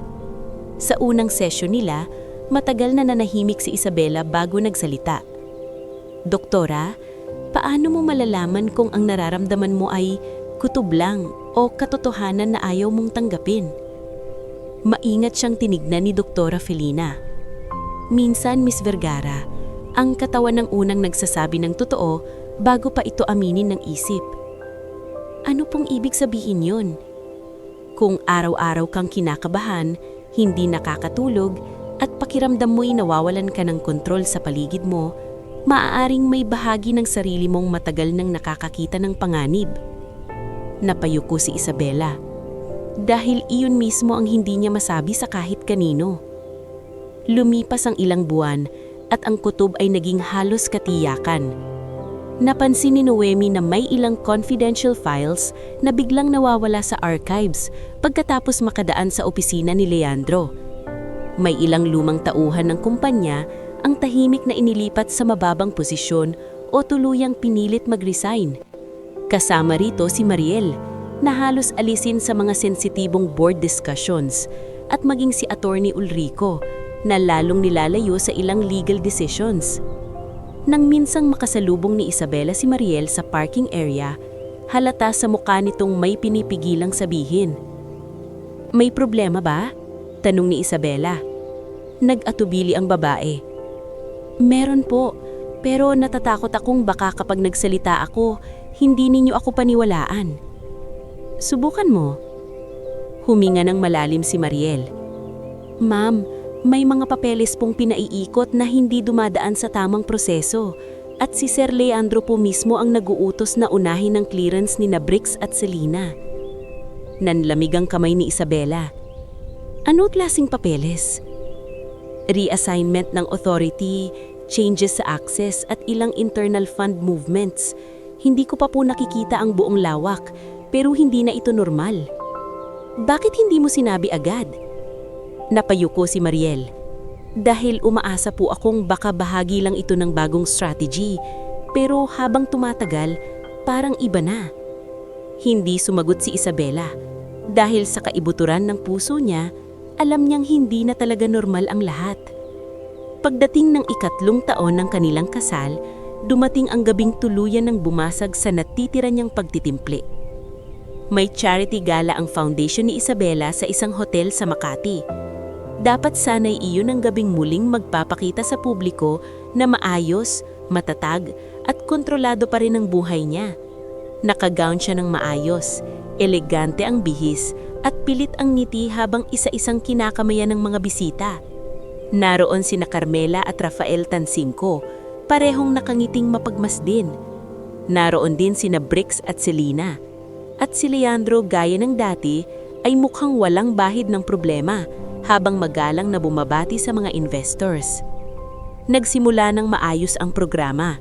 Sa unang sesyon nila, matagal na nanahimik si Isabela bago nagsalita. Doktora, paano mo malalaman kung ang nararamdaman mo ay kutob lang o katotohanan na ayaw mong tanggapin? Maingat siyang tinignan ni Doktora Felina. Minsan, Miss Vergara, ang katawan ng unang nagsasabi ng totoo bago pa ito aminin ng isip. Ano pong ibig sabihin yun? Kung araw-araw kang kinakabahan, hindi nakakatulog, at pakiramdam mo'y nawawalan ka ng kontrol sa paligid mo, maaaring may bahagi ng sarili mong matagal nang nakakakita ng panganib. Napayuko si Isabela. Dahil iyon mismo ang hindi niya masabi sa kahit kanino. Lumipas ang ilang buwan at ang kutob ay naging halos katiyakan. Napansin ni Noemi na may ilang confidential files na biglang nawawala sa archives pagkatapos makadaan sa opisina ni Leandro. May ilang lumang tauhan ng kumpanya ang tahimik na inilipat sa mababang posisyon o tuluyang pinilit mag-resign. Kasama rito si Mariel, na halos alisin sa mga sensitibong board discussions, at maging si Attorney Ulrico, na lalong nilalayo sa ilang legal decisions. Nang minsang makasalubong ni Isabela si Mariel sa parking area, halata sa mukha nitong may pinipigilang sabihin. May problema ba? Tanong ni Isabela. Nag-atubili ang babae. Meron po, pero natatakot akong baka kapag nagsalita ako, hindi ninyo ako paniwalaan. Subukan mo. Huminga ng malalim si Mariel. Ma'am, may mga papeles pong pinaiikot na hindi dumadaan sa tamang proseso at si Sir Leandro po mismo ang naguutos na unahin ang clearance ni Brix at Selena. Nanlamig ang kamay ni Isabela. Ano klaseng papeles? Reassignment ng authority, changes sa access at ilang internal fund movements. Hindi ko pa po nakikita ang buong lawak, pero hindi na ito normal. Bakit hindi mo sinabi agad? Napayuko si Mariel. Dahil umaasa po akong baka bahagi lang ito ng bagong strategy, pero habang tumatagal, parang iba na. Hindi sumagot si Isabela. Dahil sa kaibuturan ng puso niya, alam niyang hindi na talaga normal ang lahat. Pagdating ng 3 taon ng kanilang kasal, dumating ang gabing tuluyan ng bumasag sa natitira niyang pagtitimple. May charity gala ang foundation ni Isabela sa isang hotel sa Makati. Dapat sana'y iyon ang gabing muling magpapakita sa publiko na maayos, matatag at kontrolado pa rin ang buhay niya. Nakagown siya ng maayos, elegante ang bihis at pilit ang ngiti habang isa-isang kinakamayan ng mga bisita. Naroon sina Carmela at Rafael Tansingco, parehong nakangiting mapagmasdin. Naroon din sina Brix at Selena. At si Leandro gaya ng dati ay mukhang walang bahid ng problema habang magalang na bumabati sa mga investors. Nagsimula ng maayos ang programa,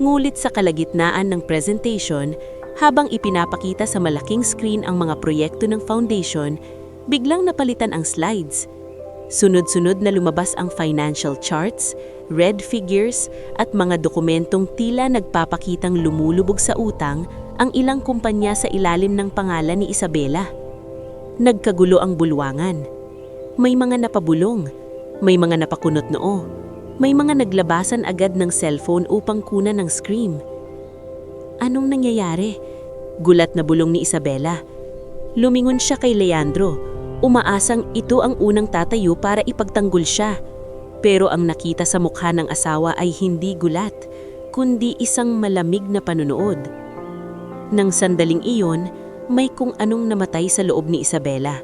ngulit sa kalagitnaan ng presentation habang ipinapakita sa malaking screen ang mga proyekto ng foundation, biglang napalitan ang slides. Sunod-sunod na lumabas ang financial charts, red figures at mga dokumentong tila nagpapakitang lumulubog sa utang ang ilang kumpanya sa ilalim ng pangalan ni Isabela. Nagkagulo ang bulwangan. May mga napabulong, may mga napakunot noo, may mga naglabasan agad ng cellphone upang kunan ng scream. Anong nangyayari? Gulat na bulong ni Isabela. Lumingon siya kay Leandro, umaasang ito ang unang tatayo para ipagtanggol siya. Pero ang nakita sa mukha ng asawa ay hindi gulat, kundi isang malamig na panunood. Nang sandaling iyon, may kung anong namatay sa loob ni Isabela.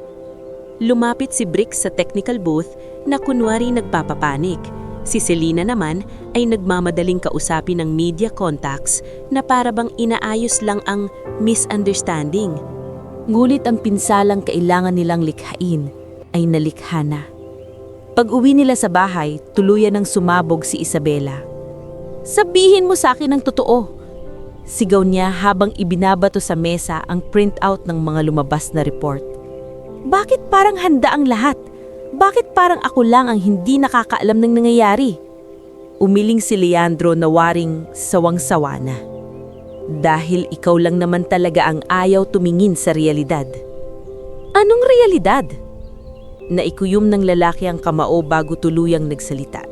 Lumapit si Brix sa technical booth na kunwari nagpapapanik. Si Selena naman ay nagmamadaling kausapin ng media contacts na parabang inaayos lang ang misunderstanding. Ngunit ang pinsalang kailangan nilang likhain ay nalikha na. Pag-uwi nila sa bahay, tuluyan ng sumabog si Isabela. "Sabihin mo sa akin ang totoo!" Sigaw niya habang ibinabato sa mesa ang printout ng mga lumabas na report. "Bakit parang handa ang lahat? Bakit parang ako lang ang hindi nakakaalam ng nangyayari?" Umiling si Leandro na waring sawang-sawa na. Dahil ikaw lang naman talaga ang ayaw tumingin sa realidad. Anong realidad? Naikuyom ng lalaki ang kamao bago tuluyang nagsalita.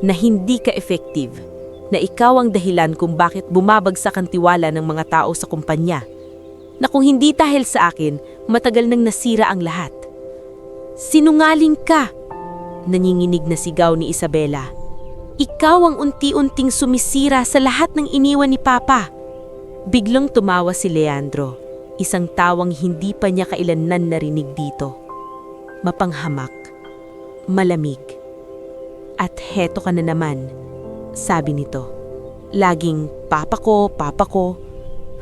Na hindi ka effective. Na ikaw ang dahilan kung bakit bumabagsak ang tiwala ng mga tao sa kumpanya. Na kung hindi dahil sa akin, matagal nang nasira ang lahat. Sinungaling ka! Nanginginig na sigaw ni Isabela. Ikaw ang unti-unting sumisira sa lahat ng iniwan ni Papa. Biglang tumawa si Leandro, isang tawang hindi pa niya kailanman narinig dito. Mapanghamak, malamig. At heto ka na naman. Sabi nito, laging papa ko,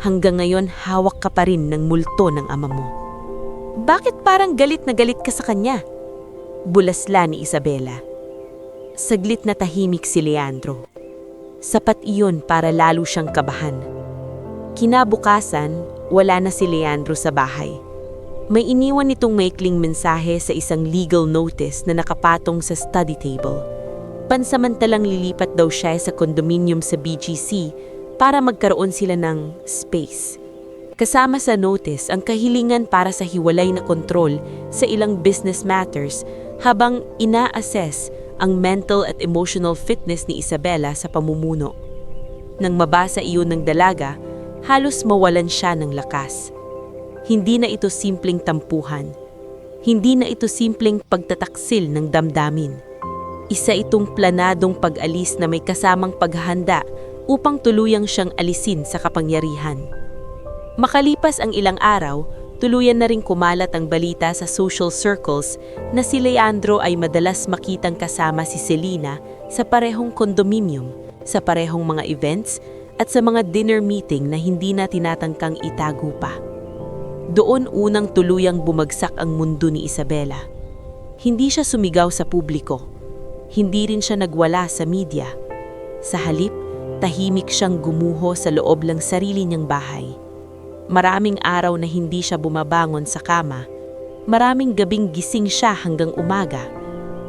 hanggang ngayon hawak ka pa rin ng multo ng ama mo. Bakit parang galit na galit ka sa kanya? Bulasla ni Isabela. Saglit na tahimik si Leandro. Sapat iyon para lalo siyang kabahan. Kinabukasan, wala na si Leandro sa bahay. May iniwan itong maikling mensahe sa isang legal notice na nakapatong sa study table. Pansamantalang lilipat daw siya sa condominium sa BGC para magkaroon sila ng space. Kasama sa notice ang kahilingan para sa hiwalay na kontrol sa ilang business matters habang ina-assess ang mental at emotional fitness ni Isabela sa pamumuno. Nang mabasa iyon ng dalaga, halos mawalan siya ng lakas. Hindi na ito simpleng tampuhan. Hindi na ito simpleng pagtataksil ng damdamin. Isa itong planadong pag-alis na may kasamang paghahanda upang tuluyang siyang alisin sa kapangyarihan. Makalipas ang ilang araw, tuluyan na ring kumalat ang balita sa social circles na si Leandro ay madalas makitang kasama si Selena sa parehong condominium, sa parehong mga events at sa mga dinner meeting na hindi na tinatangkang itago pa. Doon unang tuluyang bumagsak ang mundo ni Isabela. Hindi siya sumigaw sa publiko. Hindi rin siya nagwala sa media. Sa halip, tahimik siyang gumuho sa loob ng sarili niyang bahay. Maraming araw na hindi siya bumabangon sa kama. Maraming gabing gising siya hanggang umaga.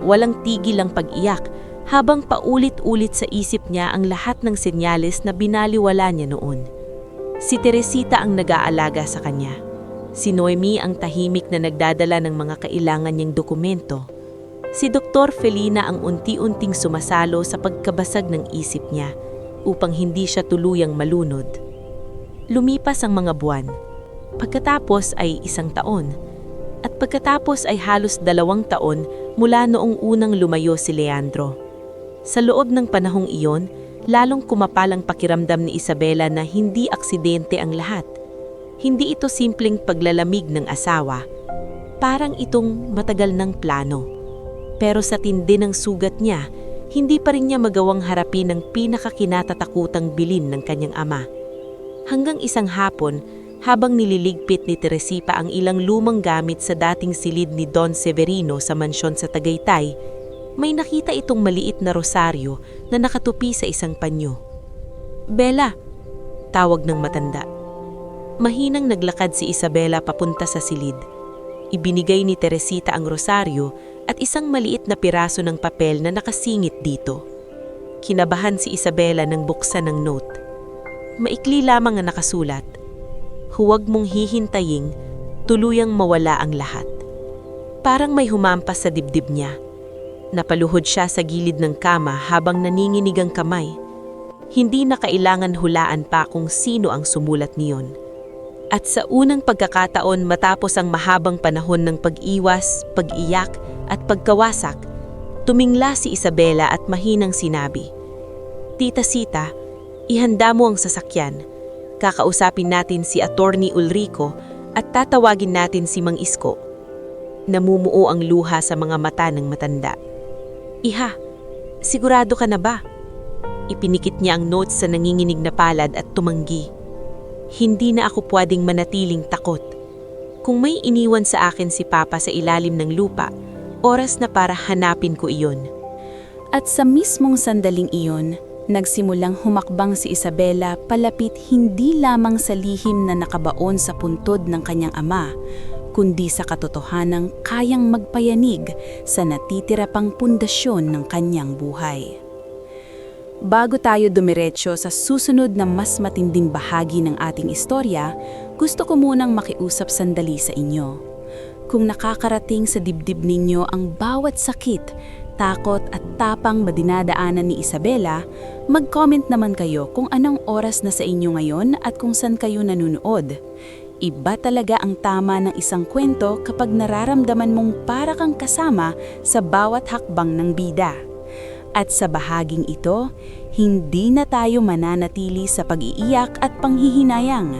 Walang tigil ang pag-iyak habang paulit-ulit sa isip niya ang lahat ng senyales na binaliwala niya noon. Si Teresita ang nag-aalaga sa kanya. Si Noemi ang tahimik na nagdadala ng mga kailangan niyang dokumento. Si Dr. Felina ang unti-unting sumasalo sa pagkabasag ng isip niya upang hindi siya tuluyang malunod. Lumipas ang mga buwan. Pagkatapos ay 1 taon. At pagkatapos ay halos 2 taon mula noong unang lumayo si Leandro. Sa loob ng panahong iyon, lalong kumapal ang pakiramdam ni Isabela na hindi aksidente ang lahat. Hindi ito simpleng paglalamig ng asawa. Parang itong matagal ng plano. Pero sa tindi ng sugat niya, hindi pa rin niya magawang harapin ang pinakakinatatakutang bilin ng kanyang ama. Hanggang isang hapon, habang nililigpit ni Teresita ang ilang lumang gamit sa dating silid ni Don Severino sa mansyon sa Tagaytay, may nakita itong maliit na rosaryo na nakatupi sa isang panyo. "Bella," tawag ng matanda. Mahinang naglakad si Isabela papunta sa silid. Ibinigay ni Teresita ang rosaryo at isang maliit na piraso ng papel na nakasingit dito. Kinabahan si Isabela nang buksan ng note. Maikli lamang ang nakasulat, "Huwag mong hihintaying tuluyang mawala ang lahat." Parang may humampas sa dibdib niya. Napaluhod siya sa gilid ng kama habang naninginig ang kamay. Hindi na kailangan hulaan pa kung sino ang sumulat niyon. At sa unang pagkakataon matapos ang mahabang panahon ng pag-iwas, pag-iyak at pagkawasak, tumingla si Isabela at mahinang sinabi, "Tita Sita, ihanda mo ang sasakyan. Kakausapin natin si Attorney Ulrico at tatawagin natin si Mang Isko." Namumuo ang luha sa mga mata ng matanda. "Iha, sigurado ka na ba?" Ipinikit niya ang notes sa nanginginig na palad at tumanggi. "Hindi na ako pwedeng manatiling takot. Kung may iniwan sa akin si Papa sa ilalim ng lupa, oras na para hanapin ko iyon." At sa mismong sandaling iyon, nagsimulang humakbang si Isabela palapit hindi lamang sa lihim na nakabaon sa puntod ng kanyang ama, kundi sa katotohanang kayang magpayanig sa natitira pang pundasyon ng kanyang buhay. Bago tayo dumiretso sa susunod na mas matinding bahagi ng ating istorya, gusto ko munang makiusap sandali sa inyo. Kung nakakarating sa dibdib ninyo ang bawat sakit, takot at tapang madinadaanan ni Isabela, mag-comment naman kayo kung anong oras na sa inyo ngayon at kung saan kayo nanonood. Iba talaga ang tama ng isang kwento kapag nararamdaman mong para kang kasama sa bawat hakbang ng bida. At sa bahaging ito, hindi na tayo mananatili sa pag-iiyak at panghihinayang.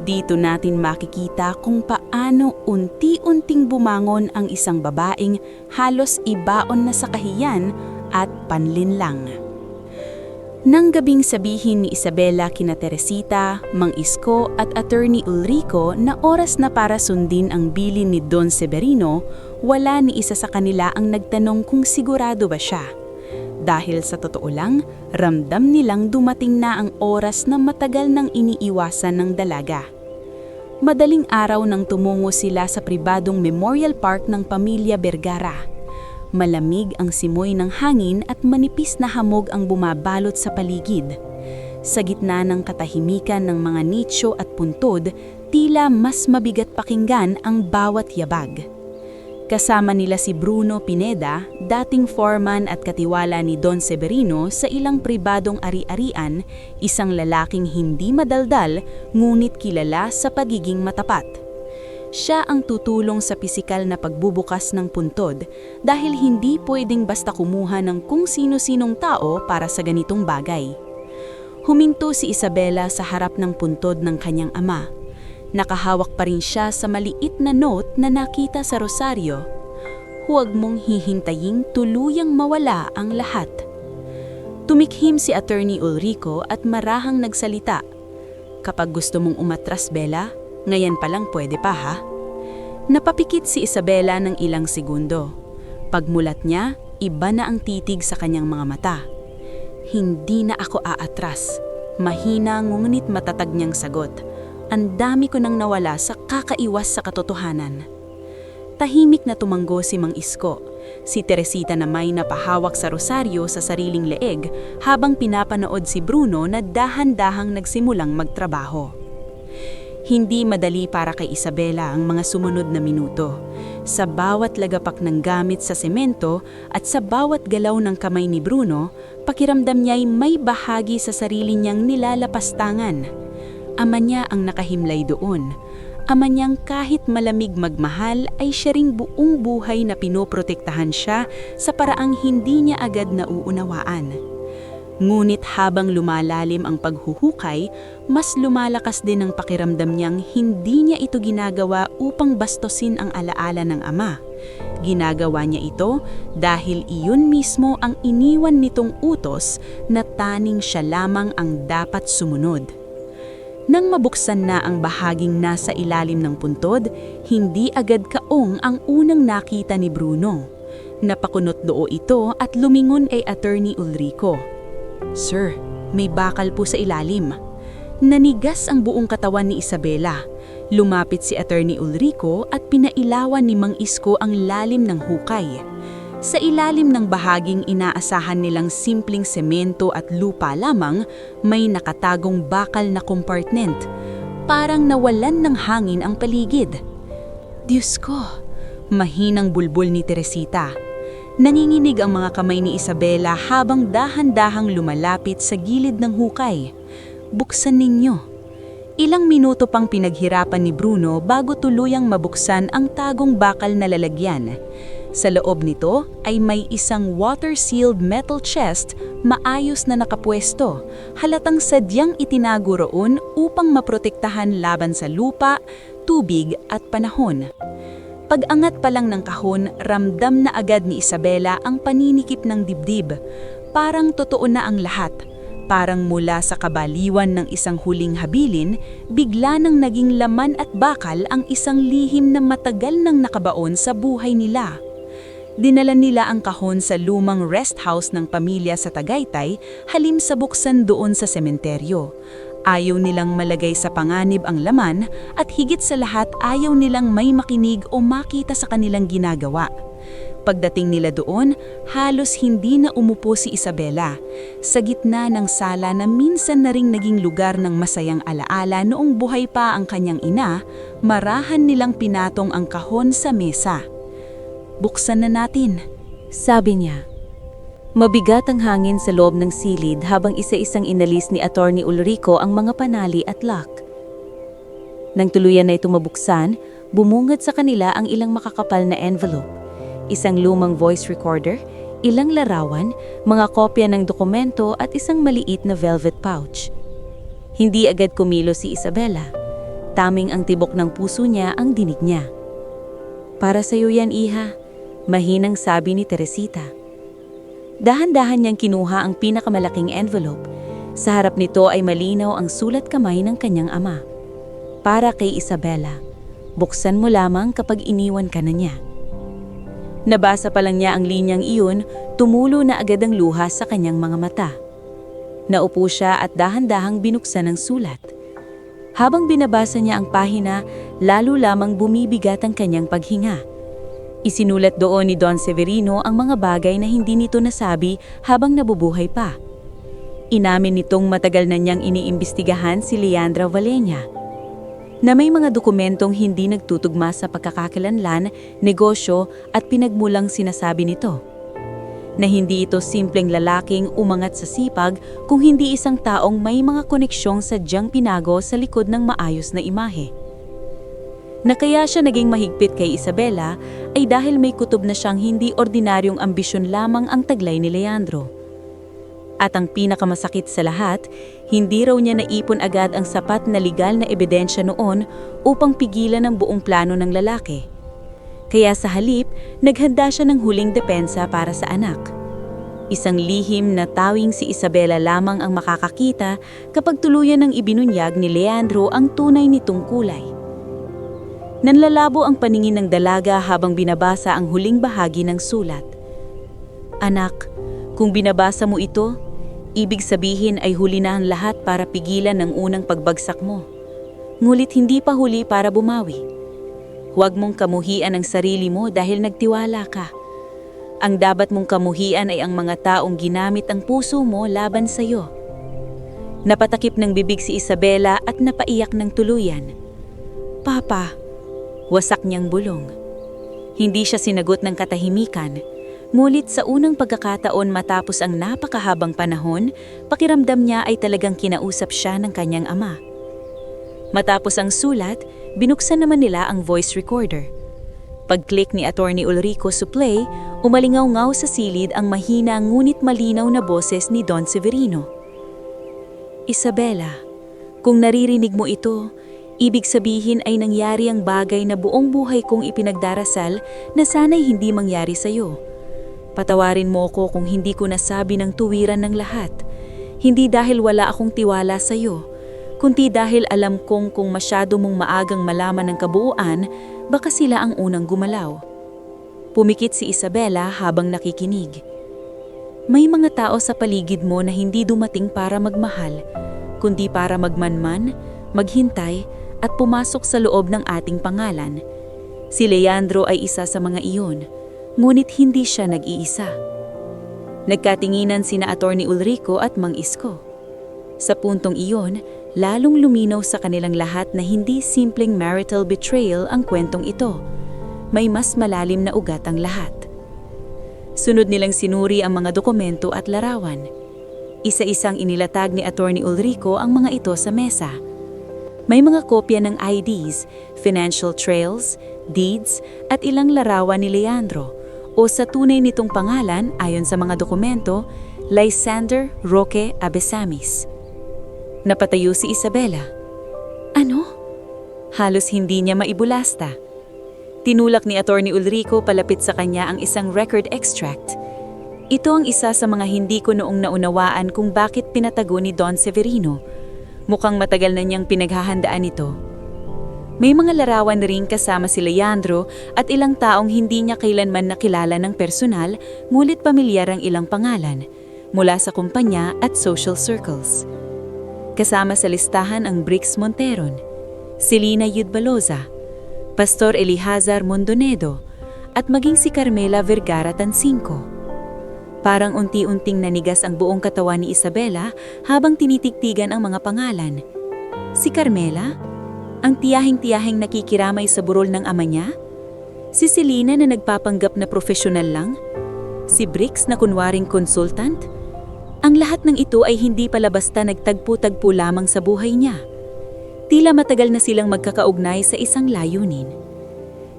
Dito natin makikita kung paano unti-unting bumangon ang isang babaeng halos ibaon na sa kahiyan at panlinlang. Nang gabing sabihin ni Isabela kina Teresita, Mang Isko at Attorney Ulrico na oras na para sundin ang bilin ni Don Severino, wala ni isa sa kanila ang nagtanong kung sigurado ba siya. Dahil sa totoo lang, ramdam nilang dumating na ang oras na matagal nang iniiwasan ng dalaga. Madaling araw nang tumungo sila sa pribadong Memorial Park ng pamilya Vergara. Malamig ang simoy ng hangin at manipis na hamog ang bumabalot sa paligid. Sa gitna ng katahimikan ng mga nicho at puntod, tila mas mabigat pakinggan ang bawat yabag. Kasama nila si Bruno Pineda, dating foreman at katiwala ni Don Severino sa ilang pribadong ari-arian, isang lalaking hindi madaldal ngunit kilala sa pagiging matapat. Siya ang tutulong sa pisikal na pagbubukas ng puntod dahil hindi pwedeng basta kumuha ng kung sino-sinong tao para sa ganitong bagay. Huminto si Isabela sa harap ng puntod ng kanyang ama. Nakahawak pa rin siya sa maliit na note na nakita sa rosaryo. "Huwag mong hihintaying tuluyang mawala ang lahat." Tumikhim si Attorney Ulrico at marahang nagsalita. "Kapag gusto mong umatras, Bella, ngayon pa lang pwede pa ha?" Napapikit si Isabela ng ilang segundo. Pagmulat niya, iba na ang titig sa kanyang mga mata. "Hindi na ako aatras." Mahina ngunit matatag niyang sagot. "Ang dami ko nang nawala sa kakaiwas sa katotohanan." Tahimik na tumanggo si Mang Isko. Si Teresita na may napahawak sa rosaryo sa sariling leeg habang pinapanood si Bruno na dahan-dahang nagsimulang magtrabaho. Hindi madali para kay Isabela ang mga sumunod na minuto. Sa bawat lagapak ng gamit sa semento at sa bawat galaw ng kamay ni Bruno, pakiramdam niya'y may bahagi sa sarili niyang nilalapastangan. Ama niya ang nakahimlay doon. ama niyang kahit malamig magmahal ay siya ring buong buhay na pinoprotektahan siya sa paraang hindi niya agad nauunawaan. Ngunit habang lumalalim ang paghuhukay, mas lumalakas din ang pakiramdam niyang hindi niya ito ginagawa upang bastosin ang alaala ng ama. Ginagawa niya ito dahil iyon mismo ang iniwan nitong utos na taning siya lamang ang dapat sumunod. Nang mabuksan na ang bahaging nasa ilalim ng puntod, hindi agad kaong ang unang nakita ni Bruno. Napakunot doo ito at lumingon kay Attorney Ulrico. "Sir, may bakal po sa ilalim." Nanigas ang buong katawan ni Isabela. Lumapit si Attorney Ulrico at pinailawan ni Mang Isko ang lalim ng hukay. Sa ilalim ng bahaging inaasahan nilang simpleng semento at lupa lamang, may nakatagong bakal na compartment. Parang nawalan ng hangin ang paligid. "Diyos ko!" Mahinang bulbul ni Teresita. Nanginginig ang mga kamay ni Isabela habang dahan-dahang lumalapit sa gilid ng hukay. "Buksan ninyo." Ilang minuto pang pinaghirapan ni Bruno bago tuluyang mabuksan ang tagong bakal na lalagyan. Sa loob nito ay may isang water-sealed metal chest maayos na nakapwesto, halatang sadyang itinago roon upang maprotektahan laban sa lupa, tubig at panahon. Pag-angat pa lang ng kahon, ramdam na agad ni Isabela ang paninikip ng dibdib. Parang totoo na ang lahat. Parang mula sa kabaliwan ng isang huling habilin, bigla nang naging laman at bakal ang isang lihim na matagal nang nakabaon sa buhay nila. Dinala nila ang kahon sa lumang rest house ng pamilya sa Tagaytay, halim sa buksan doon sa sementeryo. Ayaw nilang malagay sa panganib ang laman at higit sa lahat ayaw nilang may makinig o makita sa kanilang ginagawa. Pagdating nila doon, halos hindi na umupo si Isabela. Sa gitna ng sala na minsan na ring naging lugar ng masayang alaala noong buhay pa ang kanyang ina, marahan nilang pinatong ang kahon sa mesa. "Buksan na natin," Sabi niya. Mabigat ang hangin sa loob ng silid habang isa-isang inalis ni Attorney Ulrico ang mga panali at lock. Nang tuluyan na ito mabuksan, bumungad sa kanila ang ilang makakapal na envelope. Isang lumang voice recorder, ilang larawan, mga kopya ng dokumento at isang maliit na velvet pouch. Hindi agad kumilo si Isabela. Taming ang tibok ng puso niya ang dinig niya. "Para sa iyo yan, iha," mahinang sabi ni Teresita. Dahan-dahan niyang kinuha ang pinakamalaking envelope. Sa harap nito ay malinaw ang sulat kamay ng kanyang ama. "Para kay Isabela. Buksan mo lamang kapag iniwan ka na niya." Nabasa pa lang niya ang linyang iyon, tumulo na agad ang luha sa kanyang mga mata. Naupo siya at dahan-dahang binuksan ang sulat. Habang binabasa niya ang pahina, lalo lamang bumibigat ang kanyang paghinga. Isinulat doon ni Don Severino ang mga bagay na hindi nito nasabi habang nabubuhay pa. Inamin nitong matagal na niyang iniimbestigahan si Leandra Valleña, na may mga dokumentong hindi nagtutugma sa pagkakakilanlan, negosyo at pinagmulang sinasabi nito. Na hindi ito simpleng lalaking umangat sa sipag kung hindi isang taong may mga koneksyong sadyang pinago sa likod ng maayos na imahe. Na kaya siya naging mahigpit kay Isabela ay dahil may kutob na siyang hindi ordinaryong ambisyon lamang ang taglay ni Leandro. At ang pinakamasakit sa lahat, hindi raw niya naipon agad ang sapat na legal na ebidensya noon upang pigilan ang buong plano ng lalaki. Kaya sa halip, naghanda siya ng huling depensa para sa anak. Isang lihim na tawing si Isabela lamang ang makakakita kapag tuluyan ng ibinunyag ni Leandro ang tunay nitong kulay. Nanlalabo ang paningin ng dalaga habang binabasa ang huling bahagi ng sulat. "Anak, kung binabasa mo ito, ibig sabihin ay huli na ang lahat para pigilan ang unang pagbagsak mo. Ngulit hindi pa huli para bumawi. Huwag mong kamuhian ang sarili mo dahil nagtiwala ka. Ang dapat mong kamuhian ay ang mga taong ginamit ang puso mo laban sa iyo." Napatakip ng bibig si Isabela at napaiyak ng tuluyan. "Papa," wasak niyang bulong. Hindi siya sinagot ng katahimikan, ngulit sa unang pagkakataon matapos ang napakahabang panahon, pakiramdam niya ay talagang kinausap siya ng kanyang ama. Matapos ang sulat, Binuksan naman nila ang voice recorder. Pag-click ni Attorney Ulrico sa play, umalingaw-ngaw sa silid ang mahina ngunit malinaw na boses ni Don Severino. Isabela, kung naririnig mo ito, ibig sabihin ay nangyari ang bagay na buong buhay kong ipinagdarasal na sana'y hindi mangyari sa'yo. Patawarin mo ko kung hindi ko nasabi ng tuwiran ng lahat. Hindi dahil wala akong tiwala sa'yo, kundi dahil alam kong kung masyado mong maagang malaman ng kabuuan, baka sila ang unang gumalaw. Pumikit si Isabela habang nakikinig. May mga tao sa paligid mo na hindi dumating para magmahal, kundi para magmanman, maghintay, at pumasok sa loob ng ating pangalan. Si Leandro ay isa sa mga iyon, ngunit hindi siya nag-iisa. Nagkatinginan sina Attorney Ulrico at Mang Isko. Sa puntong iyon, lalong luminaw sa kanilang lahat na hindi simpleng marital betrayal ang kwentong ito. May mas malalim na ugat ang lahat. Sunod nilang sinuri ang mga dokumento at larawan. Isa-isang inilatag ni Attorney Ulrico ang mga ito sa mesa. May mga kopya ng IDs, financial trails, deeds, at ilang larawan ni Leandro o sa tunay nitong pangalan ayon sa mga dokumento, Lysander Roque Abesamis. Napatayo si Isabela. Ano? Halos hindi niya maibulasta. Tinulak ni Attorney Ulrico palapit sa kanya ang isang record extract. Ito ang isa sa mga hindi ko noong naunawaan kung bakit pinatago ni Don Severino. Mukhang matagal na niyang pinaghahandaan ito. May mga larawan ring kasama si Leandro at ilang taong hindi niya kailanman nakilala ng personal, ngunit pamilyar ang ilang pangalan, mula sa kumpanya at social circles. Kasama sa listahan ang Brix Monteron, Selena Yudbaloza, Pastor Elihazar Mondonedo, at maging si Carmela Vergara Tansinco. Parang unti-unting nanigas ang buong katawan ni Isabela habang tinitiktigan ang mga pangalan. Si Carmela? Ang tiyahing-tiyahing nakikiramay sa burol ng ama niya? Si Selena na nagpapanggap na profesional lang? Si Brix na kunwaring consultant? Ang lahat ng ito ay hindi pala basta nagtagpo-tagpo lamang sa buhay niya. Tila matagal na silang magkakaugnay sa isang layunin.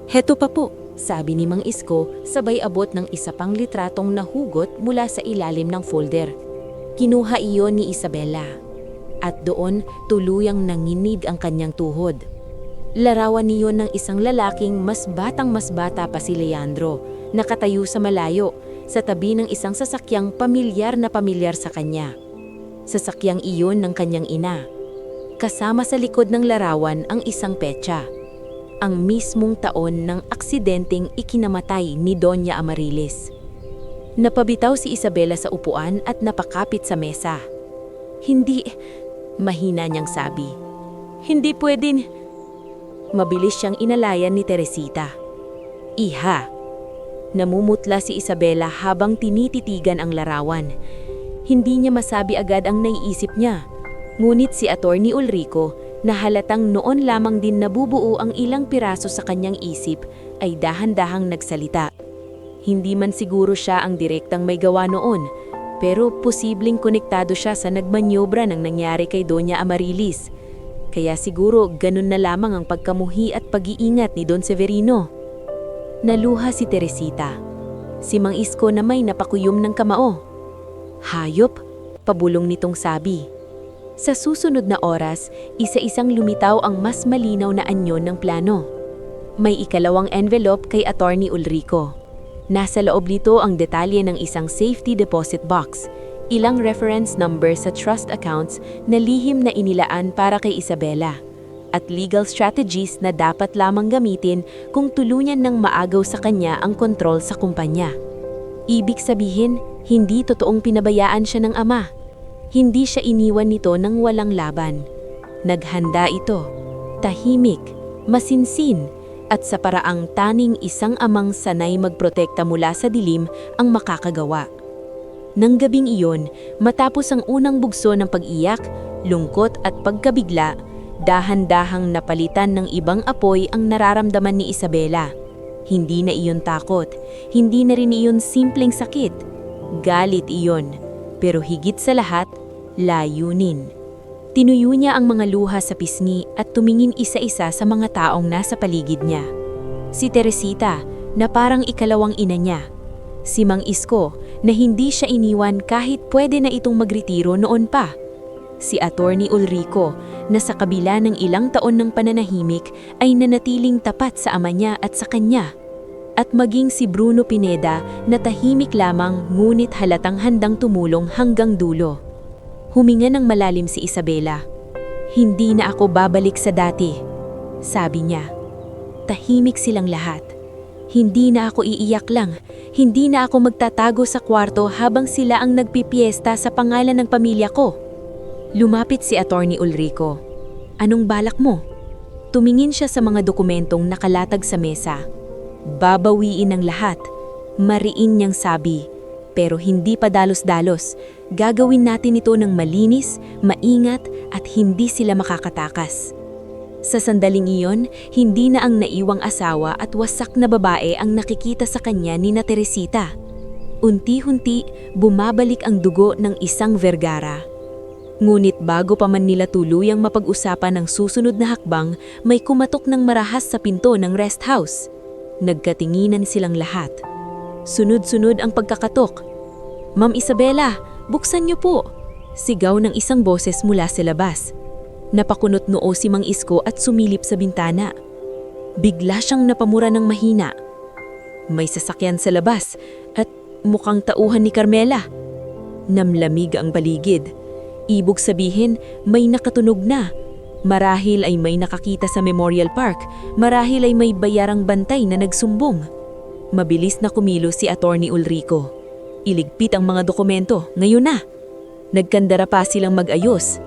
Heto pa po, Sabi ni Mang Isko, sabay abot ng isa pang litratong nahugot mula sa ilalim ng folder. Kinuha iyon ni Isabela. At doon, tuluyang nanginig ang kanyang tuhod. Larawan niyon ng isang lalaking mas bata pa si Leandro, nakatayo sa malayo, sa tabi ng isang sasakyang pamilyar sa kanya. Sasakyang iyon ng kanyang ina. Kasama sa likod ng larawan ang isang petsa. Ang mismong taon ng aksidenteng ikinamatay ni Doña Amarilis. Napabitaw si Isabela sa upuan at napakapit sa mesa. Hindi, mahina niyang sabi. Hindi pwede. Mabilis siyang inalayan ni Teresita. Iha. Namumutla si Isabela habang tinititigan ang larawan. Hindi niya masabi agad ang naiisip niya. Ngunit si Attorney Ulrico, na halatang noon lamang din nabubuo ang ilang piraso sa kanyang isip, ay dahan-dahang nagsalita. Hindi man siguro siya ang direktang may gawa noon, pero posibleng konektado siya sa nagmanyobra ng nangyari kay Doña Amarilis. Kaya siguro ganun na lamang ang pagkamuhi at pag-iingat ni Don Severino. Naluha si Teresita. Si Mang Isko na may napakuyom ng kamao. Hayop, pabulong nitong sabi. Sa susunod na oras, isa-isang lumitaw ang mas malinaw na anyo ng plano. May ikalawang envelope kay Attorney Ulrico. Nasa loob nito ang detalye ng isang safety deposit box, ilang reference number sa trust accounts na lihim na inilaan para kay Isabela, at legal strategies na dapat lamang gamitin kung tuluyan ng maagaw sa kanya ang kontrol sa kumpanya. Ibig sabihin, hindi totoong pinabayaan siya ng ama. Hindi siya iniwan nito ng walang laban. Naghanda ito, tahimik, masinsin, at sa paraang taning isang amang sanay magprotekta mula sa dilim ang makakagawa. Nang gabing iyon, matapos ang unang bugso ng pag-iyak, lungkot at pagkabigla, dahan-dahang napalitan ng ibang apoy ang nararamdaman ni Isabela. Hindi na iyon takot, hindi na rin iyon simpleng sakit. Galit iyon, pero higit sa lahat, layunin. Tinuyo niya ang mga luha sa pisngi at tumingin isa-isa sa mga taong nasa paligid niya. Si Teresita, na parang ikalawang ina niya. Si Mang Isko, na hindi siya iniwan kahit pwede na itong magretiro noon pa. Si Attorney Ulrico, na sa kabila ng ilang taon ng pananahimik ay nanatiling tapat sa ama niya at sa kanya. At maging si Bruno Pineda na tahimik lamang ngunit halatang handang tumulong hanggang dulo. Huminga ng malalim si Isabela. "Hindi na ako babalik sa dati," sabi niya. Tahimik silang lahat. Hindi na ako iiyak lang. Hindi na ako magtatago sa kwarto habang sila ang nagpipiesta sa pangalan ng pamilya ko. Lumapit si Attorney Ulrico. "Anong balak mo?" Tumingin siya sa mga dokumentong nakalatag sa mesa. "Babawiin ang lahat," mariin niyang sabi. "Pero hindi pa dalos-dalos. Gagawin natin ito ng malinis, maingat at hindi sila makakatakas." Sa sandaling iyon, hindi na ang naiwang asawa at wasak na babae ang nakikita sa kanya ni na Teresita. Unti-hunti, bumabalik ang dugo ng isang Vergara. Ngunit bago pa man nila tuluyang mapag-usapan ng susunod na hakbang, may kumatok ng marahas sa pinto ng rest house. Nagkatinginan silang lahat. Sunod-sunod ang pagkakatok. "Ma'am Isabela, buksan niyo po!" Sigaw ng isang boses mula sa labas. Napakunot noo si Mang Isko at sumilip sa bintana. Bigla siyang napamura ng mahina. May sasakyan sa labas at mukhang tauhan ni Carmela. Namlamig ang paligid. Ibig sabihin, may nakatunog na. Marahil ay may nakakita sa Memorial Park, marahil ay may bayarang bantay na nagsumbong. Mabilis na kumilos si Attorney Ulrico. Iligpit ang mga dokumento, ngayon na. Nagkandara pa silang mag-ayos.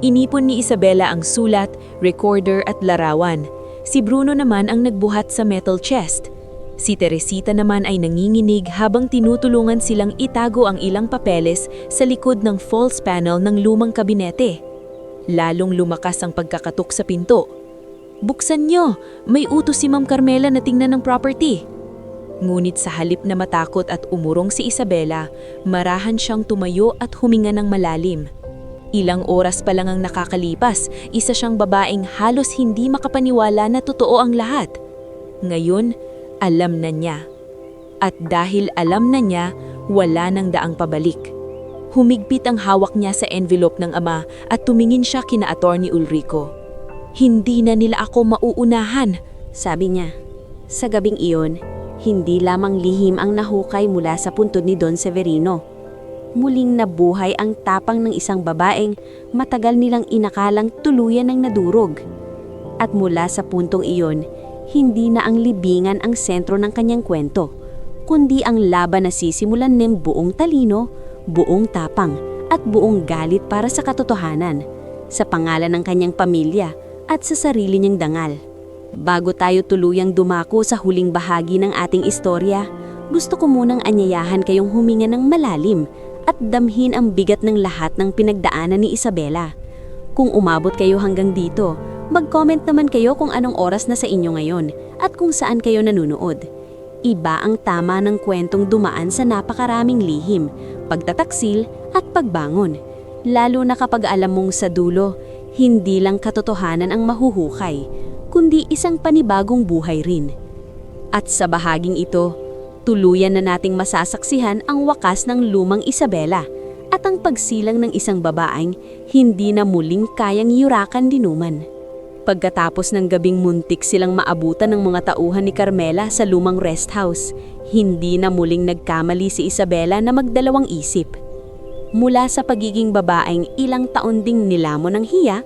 Inipon ni Isabela ang sulat, recorder at larawan. Si Bruno naman ang nagbuhat sa metal chest. Si Teresita naman ay nanginginig habang tinutulungan silang itago ang ilang papeles sa likod ng false panel ng lumang kabinete. Lalong lumakas ang pagkakatok sa pinto. "Buksan niyo! May utos si Ma'am Carmela na tingnan ng property." Ngunit sa halip na matakot at umurong si Isabela, marahan siyang tumayo at huminga ng malalim. Ilang oras pa lang ang nakakalipas, isa siyang babaeng halos hindi makapaniwala na totoo ang lahat. Ngayon, alam na niya. At dahil alam na niya, wala nang daang pabalik. Humigpit ang hawak niya sa envelope ng ama at tumingin siya kina Attorney Ulrico. "Hindi na nila ako mauunahan," sabi niya. Sa gabing iyon, hindi lamang lihim ang nahukay mula sa puntod ni Don Severino. Muling nabuhay ang tapang ng isang babaeng matagal nilang inakalang tuluyan ng nadurog. At mula sa puntong iyon, hindi na ang libingan ang sentro ng kanyang kwento, kundi ang laban na sisimulan ng buong talino, buong tapang at buong galit para sa katotohanan, sa pangalan ng kanyang pamilya at sa sarili niyang dangal. Bago tayo tuluyang dumako sa huling bahagi ng ating istorya, gusto ko munang anyayahan kayong huminga ng malalim at damhin ang bigat ng lahat ng pinagdaanan ni Isabela. Kung umabot kayo hanggang dito, mag-comment naman kayo kung anong oras na sa inyo ngayon at kung saan kayo nanunood. Iba ang tama ng kwentong dumaan sa napakaraming lihim, pagtataksil at pagbangon. Lalo na kapag alam mong sa dulo, hindi lang katotohanan ang mahuhukay, kundi isang panibagong buhay rin. At sa bahaging ito, tuluyan na nating masasaksihan ang wakas ng lumang Isabela at ang pagsilang ng isang babaeng hindi na muling kayang yurakan dinuman. Pagkatapos ng gabing muntik silang maabutan ng mga tauhan ni Carmela sa lumang rest house, hindi na muling nagkamali si Isabela na magdalawang isip. Mula sa pagiging babaeng ilang taon ding nilamon ng hiya,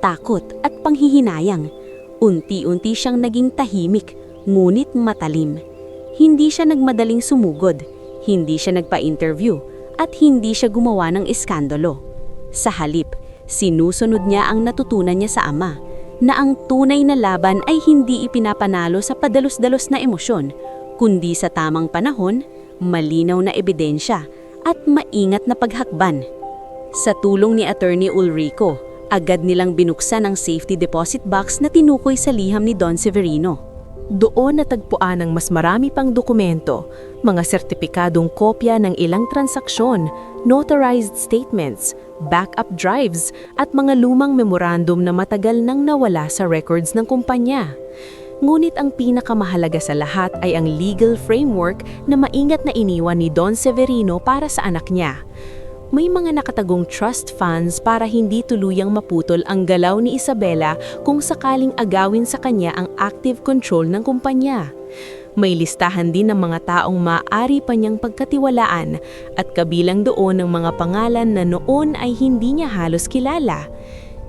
takot at panghihinayang, unti-unti siyang naging tahimik ngunit matalim. Hindi siya nagmadaling sumugod, hindi siya nagpa-interview, at hindi siya gumawa ng iskandalo. Sa halip, sinusunod niya ang natutunan niya sa ama, na ang tunay na laban ay hindi ipinapanalo sa padalos-dalos na emosyon, kundi sa tamang panahon, malinaw na ebidensya, at maingat na paghakban. Sa tulong ni Attorney Ulrico, agad nilang binuksan ang safety deposit box na tinukoy sa liham ni Don Severino. Doon natagpuan ang mas marami pang dokumento, mga sertipikadong kopya ng ilang transaksyon, notarized statements, backup drives at mga lumang memorandum na matagal nang nawala sa records ng kumpanya. Ngunit ang pinakamahalaga sa lahat ay ang legal framework na maingat na iniwan ni Don Severino para sa anak niya. May mga nakatagong trust funds para hindi tuluyang maputol ang galaw ni Isabela kung sakaling agawin sa kanya ang active control ng kumpanya. May listahan din ng mga taong maaari pa niyang pagkatiwalaan at kabilang doon ng mga pangalan na noon ay hindi niya halos kilala.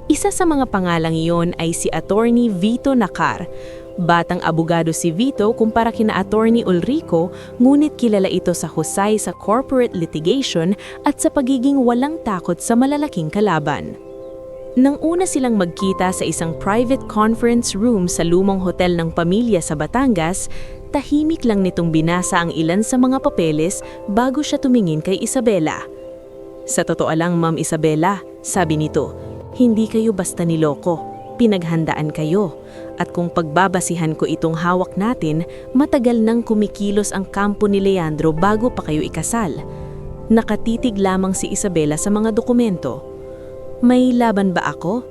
Isa sa mga pangalang iyon ay si Attorney Vito Nacar. Batang abogado si Vito kumpara kina Attorney Ulrico, ngunit kilala ito sa husay sa corporate litigation at sa pagiging walang takot sa malalaking kalaban. Nang una silang magkita sa isang private conference room sa lumang hotel ng pamilya sa Batangas, tahimik lang nitong binasa ang ilan sa mga papeles bago siya tumingin kay Isabela. "Sa totoo lang, Ma'am Isabela," sabi nito, "hindi kayo basta niloko, pinaghandaan kayo. At kung pagbabasihan ko itong hawak natin, matagal nang kumikilos ang kampo ni Leandro bago pa kayo ikasal." Nakatitig lamang si Isabela sa mga dokumento. "May laban ba ako?"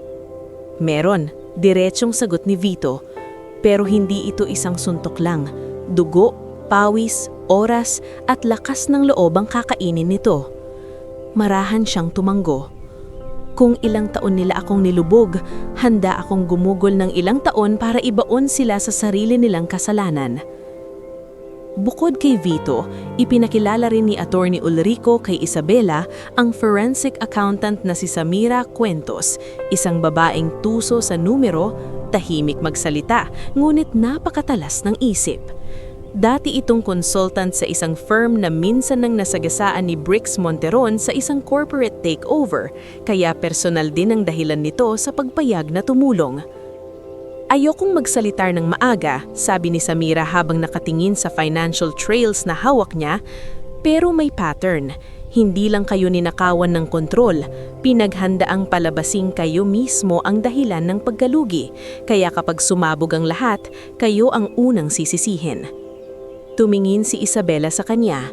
"Meron," diretsong sagot ni Vito. "Pero hindi ito isang suntok lang. Dugo, pawis, oras at lakas ng loob ang kakainin nito." Marahan siyang tumanggo. "Kung ilang taon nila akong nilubog, handa akong gumugol ng ilang taon para ibaon sila sa sarili nilang kasalanan." Bukod kay Vito, ipinakilala rin ni Attorney Ulrico kay Isabela ang forensic accountant na si Samira Cuentos, isang babaeng tuso sa numero, tahimik magsalita, ngunit napakatalas ng isip. Dati itong consultant sa isang firm na minsan nang nasagasaan ni Brix Monteron sa isang corporate takeover, kaya personal din ang dahilan nito sa pagpayag na tumulong. "Ayokong magsalitar ng maaga," sabi ni Samira habang nakatingin sa financial trails na hawak niya, "pero may pattern. Hindi lang kayo ninakawan ng kontrol, pinaghandaang palabasing kayo mismo ang dahilan ng pagkalugi, kaya kapag sumabog ang lahat, kayo ang unang sisisihin." Tumingin si Isabela sa kanya.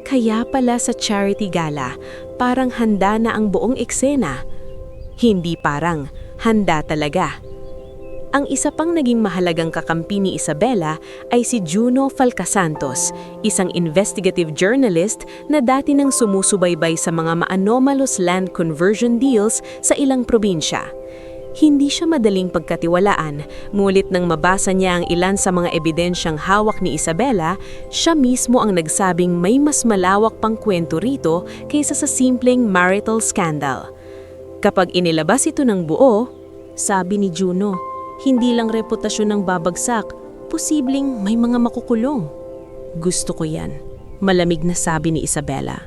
Kaya pala sa charity gala, parang handa na ang buong eksena. Hindi parang, handa talaga. Ang isa pang naging mahalagang kakampi ni Isabela ay si Juno Falcasantos, isang investigative journalist na dati nang sumusubaybay sa mga ma-anomalous land conversion deals sa ilang probinsya. Hindi siya madaling pagkatiwalaan, ngunit nang mabasa niya ang ilan sa mga ebidensyang hawak ni Isabela, siya mismo ang nagsabing may mas malawak pang kwento rito kaysa sa simpleng marital scandal. Kapag inilabas ito ng buo, sabi ni Juno, hindi lang reputasyon ang babagsak, posibleng may mga makukulong. "Gusto ko yan," malamig na sabi ni Isabela.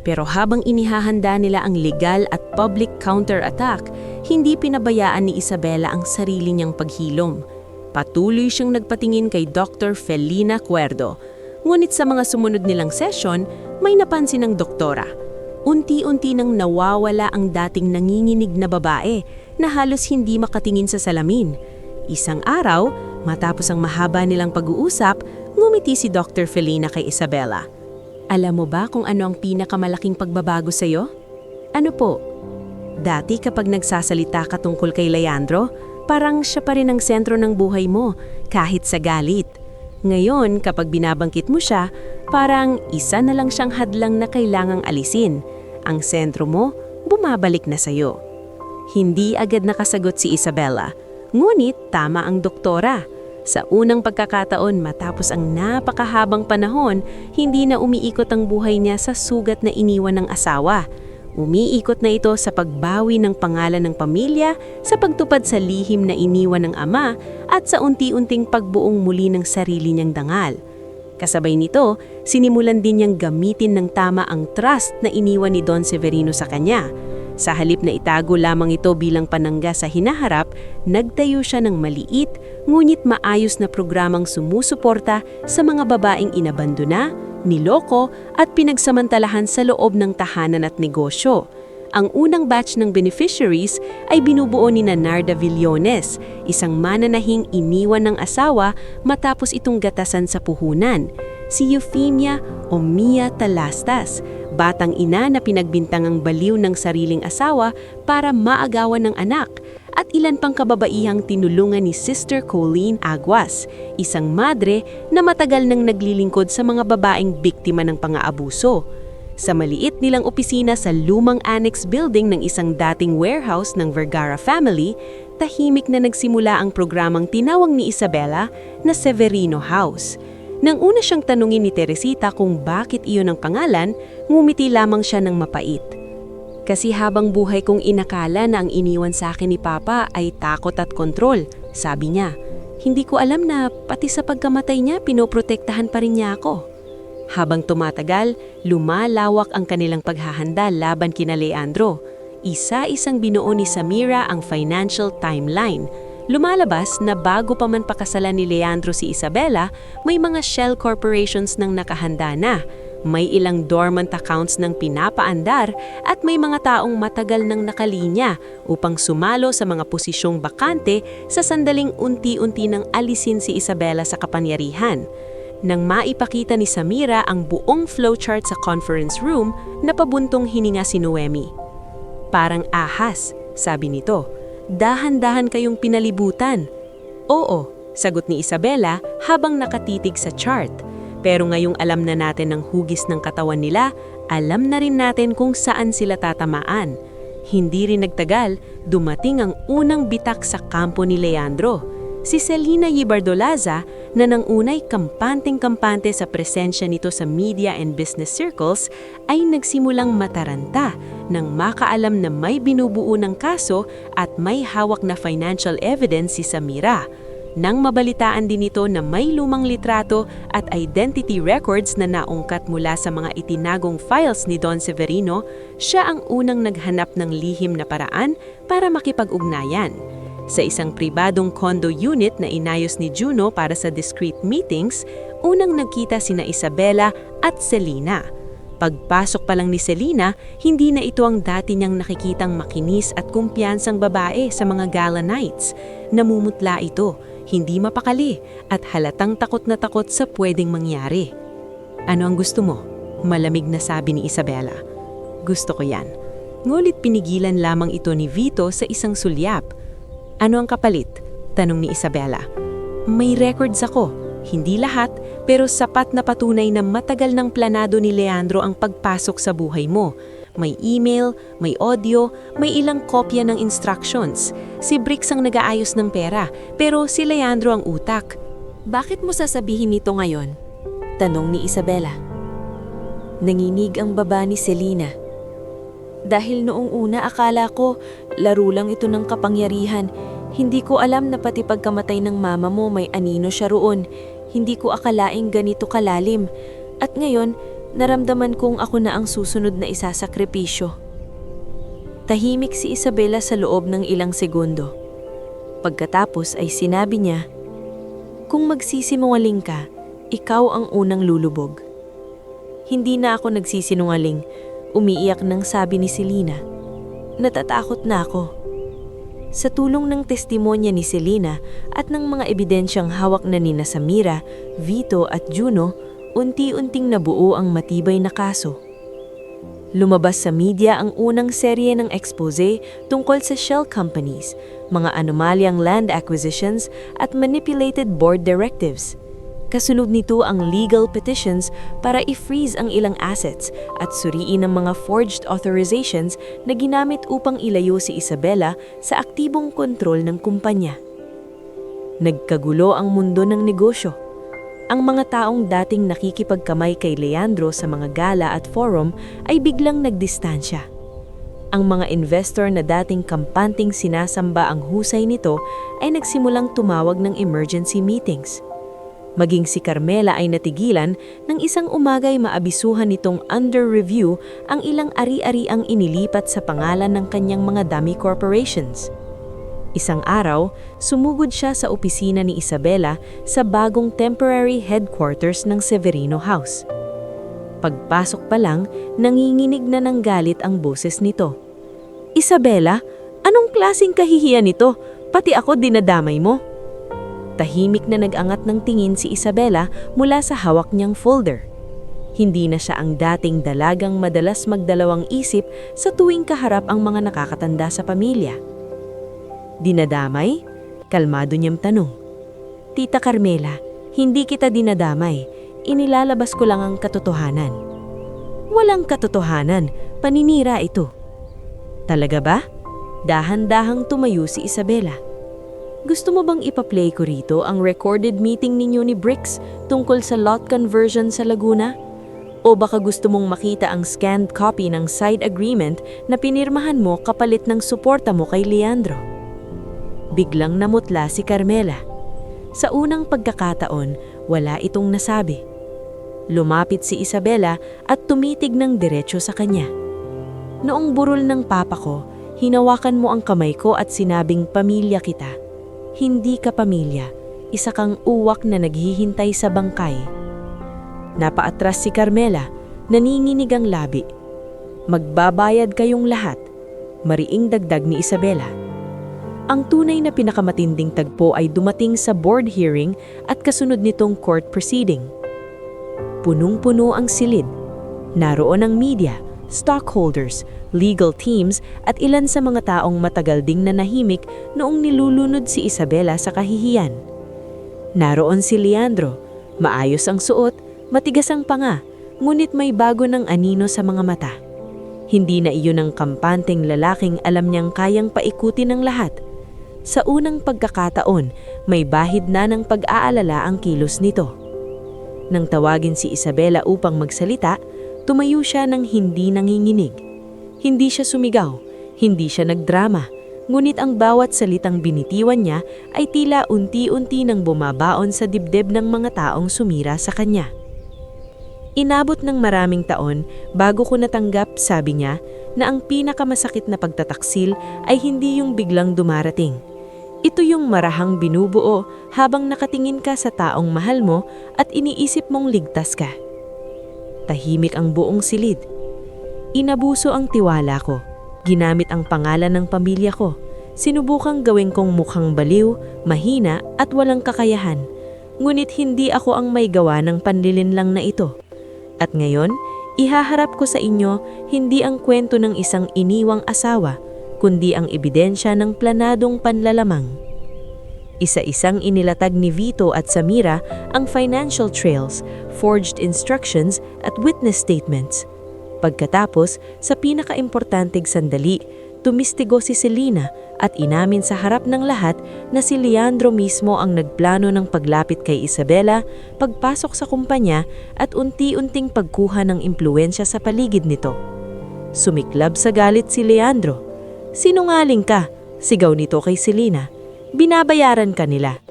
Pero habang inihahanda nila ang legal at public counter-attack, hindi pinabayaan ni Isabela ang sarili niyang paghilom. Patuloy siyang nagpatingin kay Dr. Felina Cuerdo. Ngunit sa mga sumunod nilang session, may napansin ng doktora. Unti-unti nang nawawala ang dating nanginginig na babae na halos hindi makatingin sa salamin. Isang araw, matapos ang mahaba nilang pag-uusap, ngumiti si Dr. Felina kay Isabela. "Alam mo ba kung ano ang pinakamalaking pagbabago sa'yo?" "Ano po?" "Dati kapag nagsasalita ka tungkol kay Leandro, parang siya pa rin ang sentro ng buhay mo, kahit sa galit. Ngayon, kapag binabangkit mo siya, parang isa na lang siyang hadlang na kailangang alisin. Ang sentro mo, bumabalik na sa'yo." Hindi agad nakasagot si Isabela. Ngunit tama ang doktora. Sa unang pagkakataon matapos ang napakahabang panahon, hindi na umiikot ang buhay niya sa sugat na iniwan ng asawa. Umiikot na ito sa pagbawi ng pangalan ng pamilya, sa pagtupad sa lihim na iniwan ng ama, at sa unti-unting pagbuong muli ng sarili niyang dangal. Kasabay nito, sinimulan din niyang gamitin ng tama ang trust na iniwan ni Don Severino sa kanya. Sa halip na itago lamang ito bilang panangga sa hinaharap, nagtayo siya ng maliit ngunit maayos na programang sumusuporta sa mga babaeng inabandona, niloko at pinagsamantalahan sa loob ng tahanan at negosyo. Ang unang batch ng beneficiaries ay binubuo ni Narda Villones, isang mananahing iniwan ng asawa matapos itong gatasan sa puhunan. Si Euphemia o Mia Talastas, batang ina na pinagbintangang baliw ng sariling asawa para maagawan ng anak, at ilan pang kababaihang tinulungan ni Sister Colleen Aguas, isang madre na matagal nang naglilingkod sa mga babaeng biktima ng pang-aabuso. Sa maliit nilang opisina sa lumang annex building ng isang dating warehouse ng Vergara family, tahimik na nagsimula ang programang tinawag ni Isabela na Severino House. Nang una siyang tanungin ni Teresita kung bakit iyon ang pangalan, ngumiti lamang siya ng mapait. Kasi habang buhay kong inakala na ang iniwan sa akin ni Papa ay takot at kontrol, sabi niya. Hindi ko alam na pati sa pagkamatay niya pinoprotektahan pa rin niya ako. Habang tumatagal, lumalawak ang kanilang paghahanda laban kina Leandro. Isa-isang binuo ni Samira ang financial timeline. Lumalabas na bago pa man pakasalan ni Leandro si Isabela, may mga shell corporations nang nakahanda na. May ilang dormant accounts nang pinapaandar at may mga taong matagal nang nakalinya upang sumalo sa mga posisyong bakante sa sandaling unti-unti nang alisin si Isabela sa kapangyarihan. Nang maipakita ni Samira ang buong flowchart sa conference room, napabuntong hininga si Noemi. Parang ahas, sabi nito. Dahan-dahan kayong pinalibutan. Oo, sagot ni Isabela habang nakatitig sa chart. Pero ngayong alam na natin ang hugis ng katawan nila, alam na rin natin kung saan sila tatamaan. Hindi rin nagtagal, dumating ang unang bitak sa kampo ni Leandro. Si Selena Yibardolaza na nang unay kampanteng-kampante sa presensya nito sa media and business circles ay nagsimulang mataranta nang makaalam na may binubuo ng kaso at may hawak na financial evidence si Samira. Nang mabalitaan din ito na may lumang litrato at identity records na naungkat mula sa mga itinagong files ni Don Severino, siya ang unang naghanap ng lihim na paraan para makipag-ugnayan. Sa isang pribadong condo unit na inayos ni Juno para sa discreet meetings, unang nagkita sina Isabela at Selena. Pagpasok pa lang ni Selena, hindi na ito ang dati niyang nakikitang makinis at kumpiyansang babae sa mga gala nights. Namumutla ito, hindi mapakali, at halatang takot na takot sa pwedeng mangyari. Ano ang gusto mo? Malamig na sabi ni Isabela. Gusto ko yan. Ngulit pinigilan lamang ito ni Vito sa isang sulyap. Ano ang kapalit? Tanong ni Isabela. May records ako. Hindi lahat, pero sapat na patunay na matagal ng planado ni Leandro ang pagpasok sa buhay mo. May email, may audio, may ilang kopya ng instructions. Si Brix ang nag-aayos ng pera, pero si Leandro ang utak. Bakit mo sasabihin nito ngayon? Tanong ni Isabela. Nanginig ang baba ni Selena. Dahil noong una akala ko, laro lang ito ng kapangyarihan. Hindi ko alam na pati pagkamatay ng mama mo may anino siya roon. Hindi ko akalaing ganito kalalim. At ngayon, naramdaman kong ako na ang susunod na isasakripisyo. Tahimik si Isabela sa loob ng ilang segundo. Pagkatapos ay sinabi niya, "Kung magsisinungaling ka, ikaw ang unang lulubog." Hindi na ako nagsisinungaling, umiiyak nang sabi ni Selena. Natatakot na ako. Sa tulong ng testimonya ni Selena at ng mga ebidensyang hawak na nina Samira, Vito at Juno, unti-unting nabuo ang matibay na kaso. Lumabas sa media ang unang serye ng expose tungkol sa shell companies, mga anomalyang land acquisitions at manipulated board directives. Kasunod nito ang legal petitions para i-freeze ang ilang assets at suriin ang mga forged authorizations na ginamit upang ilayo si Isabela sa aktibong kontrol ng kumpanya. Nagkagulo ang mundo ng negosyo. Ang mga taong dating nakikipagkamay kay Leandro sa mga gala at forum ay biglang nagdistansya. Ang mga investor na dating kampanting sinasamba ang husay nito ay nagsimulang tumawag ng emergency meetings. Maging si Carmela ay natigilan nang isang umaga ay maabisuhan nitong under review ang ilang ari-ariang inilipat sa pangalan ng kanyang mga dummy corporations. Isang araw, sumugod siya sa opisina ni Isabela sa bagong temporary headquarters ng Severino House. Pagpasok pa lang, nanginginig na ng galit ang boses nito. "Isabela, anong klaseng kahihiyan ito? Pati ako dinadamay mo?" Tahimik na nag-angat ng tingin si Isabela mula sa hawak niyang folder. Hindi na siya ang dating dalagang madalas magdalawang isip sa tuwing kaharap ang mga nakakatanda sa pamilya. Dinadamay? Kalmado niyang tanong. Tita Carmela, hindi kita dinadamay. Inilalabas ko lang ang katotohanan. Walang katotohanan, paninira ito. Talaga ba? Dahan-dahang tumayo si Isabela. Gusto mo bang ipa-play ko rito ang recorded meeting ninyo ni Bricks tungkol sa lot conversion sa Laguna? O baka gusto mong makita ang scanned copy ng side agreement na pinirmahan mo kapalit ng suporta mo kay Leandro? Biglang namutla si Carmela. Sa unang pagkakataon, wala itong nasabi. Lumapit si Isabela at tumitig ng diretso sa kanya. Noong burol ng papa ko, hinawakan mo ang kamay ko at sinabing pamilya kita. Hindi ka pamilya, isa kang uwak na naghihintay sa bangkay. Napaatras si Carmela, naninginig ang labi. Magbabayad kayong lahat, mariing dagdag ni Isabela. Ang tunay na pinakamatinding tagpo ay dumating sa board hearing at kasunod nitong court proceeding. Punong-puno ang silid. Naroon ang media, stockholders, legal teams at ilan sa mga taong matagal ding nanahimik noong nilulunod si Isabela sa kahihiyan. Naroon si Leandro, maayos ang suot, matigas ang panga, ngunit may bago ng anino sa mga mata. Hindi na iyon ang kampanteng lalaking alam niyang kayang paikutin ng lahat. Sa unang pagkakataon, may bahid na ng pag-aalala ang kilos nito. Nang tawagin si Isabela upang magsalita, tumayo siya ng hindi nanginginig. Hindi siya sumigaw, hindi siya nagdrama, ngunit ang bawat salitang binitiwan niya ay tila unti-unti nang bumabaon sa dibdib ng mga taong sumira sa kanya. Inabot ng maraming taon bago ko natanggap, sabi niya, na ang pinakamasakit na pagtataksil ay hindi yung biglang dumarating. Ito yung marahang binubuo habang nakatingin ka sa taong mahal mo at iniisip mong ligtas ka. Tahimik ang buong silid. Inabuso ang tiwala ko. Ginamit ang pangalan ng pamilya ko. Sinubukang gawin kong mukhang baliw, mahina at walang kakayahan. Ngunit hindi ako ang may gawa ng panlilinlang na ito. At ngayon, ihaharap ko sa inyo hindi ang kwento ng isang iniwang asawa, kundi ang ebidensya ng planadong panlalamang. Isa-isang inilatag ni Vito at Samira ang financial trails, forged instructions at witness statements. Pagkatapos, sa pinakaimportanteng sandali, tumistigo si Selena at inamin sa harap ng lahat na si Leandro mismo ang nagplano ng paglapit kay Isabela, pagpasok sa kumpanya at unti-unting pagkuha ng impluensya sa paligid nito. Sumiklab sa galit si Leandro. "Sinungaling ka," sigaw nito kay Selena. "Binabayaran ka nila."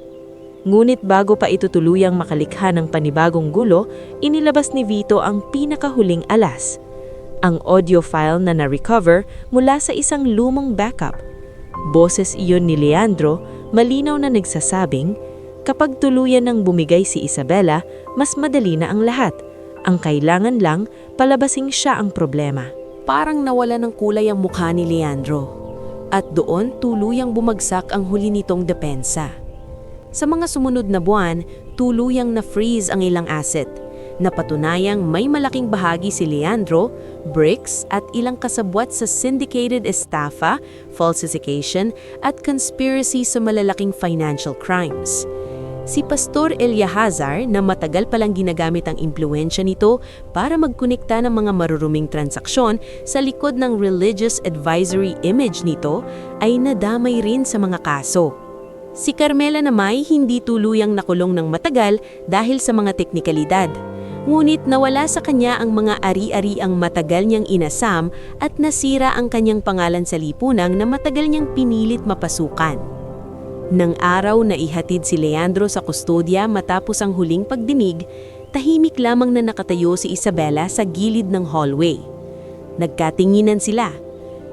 Ngunit bago pa ito tuluyang makalikha ng panibagong gulo, inilabas ni Vito ang pinakahuling alas. Ang audio file na na-recover mula sa isang lumang backup. Boses iyon ni Leandro, malinaw na nagsasabing, kapag tuluyan ng bumigay si Isabela, mas madali na ang lahat. Ang kailangan lang, palabasing siya ang problema. Parang nawala ng kulay ang mukha ni Leandro. At doon tuluyang bumagsak ang huli nitong depensa. Sa mga sumunod na buwan, tuluyang na-freeze ang ilang asset. Napatunayang may malaking bahagi si Leandro, Bricks at ilang kasabwat sa syndicated estafa, falsification at conspiracy sa malalaking financial crimes. Si Pastor Eliahazar na matagal palang ginagamit ang impluensya nito para magkonekta ng mga maruruming transaksyon sa likod ng religious advisory image nito ay nadamay rin sa mga kaso. Si Carmela naman hindi tuluyang nakulong ng matagal dahil sa mga teknikalidad. Ngunit nawala sa kanya ang mga ari-ari ang matagal niyang inasam at nasira ang kanyang pangalan sa lipunang na matagal niyang pinilit mapasukan. Nang araw na ihatid si Leandro sa kustodya matapos ang huling pagdinig, tahimik lamang na nakatayo si Isabela sa gilid ng hallway. Nagkatinginan sila.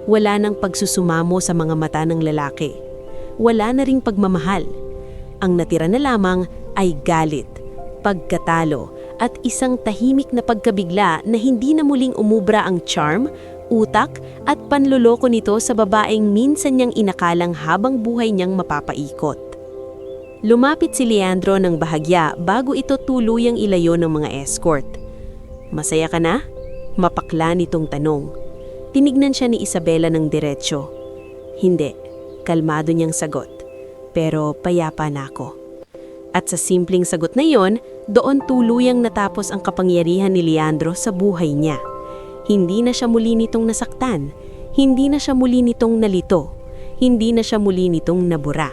Wala nang pagsusumamo sa mga mata ng lalaki. Wala na ring pagmamahal. Ang natira na lamang ay galit, pagkatalo, at isang tahimik na pagkabigla na hindi na muling umubra ang charm, utak at panloloko nito sa babaeng minsan niyang inakalang habang buhay niyang mapapaikot. Lumapit si Leandro ng bahagya bago ito tuluyang ilayo ng mga escort. Masaya ka na? Mapakla nitong tanong. Tinignan siya ni Isabela ng diretsyo. Hindi, kalmado niyang sagot. Pero payapa na ako. At sa simpleng sagot na iyon, doon tuluyang natapos ang kapangyarihan ni Leandro sa buhay niya. Hindi na siya muli nitong nasaktan. Hindi na siya muli nitong nalito. Hindi na siya muli nitong nabura.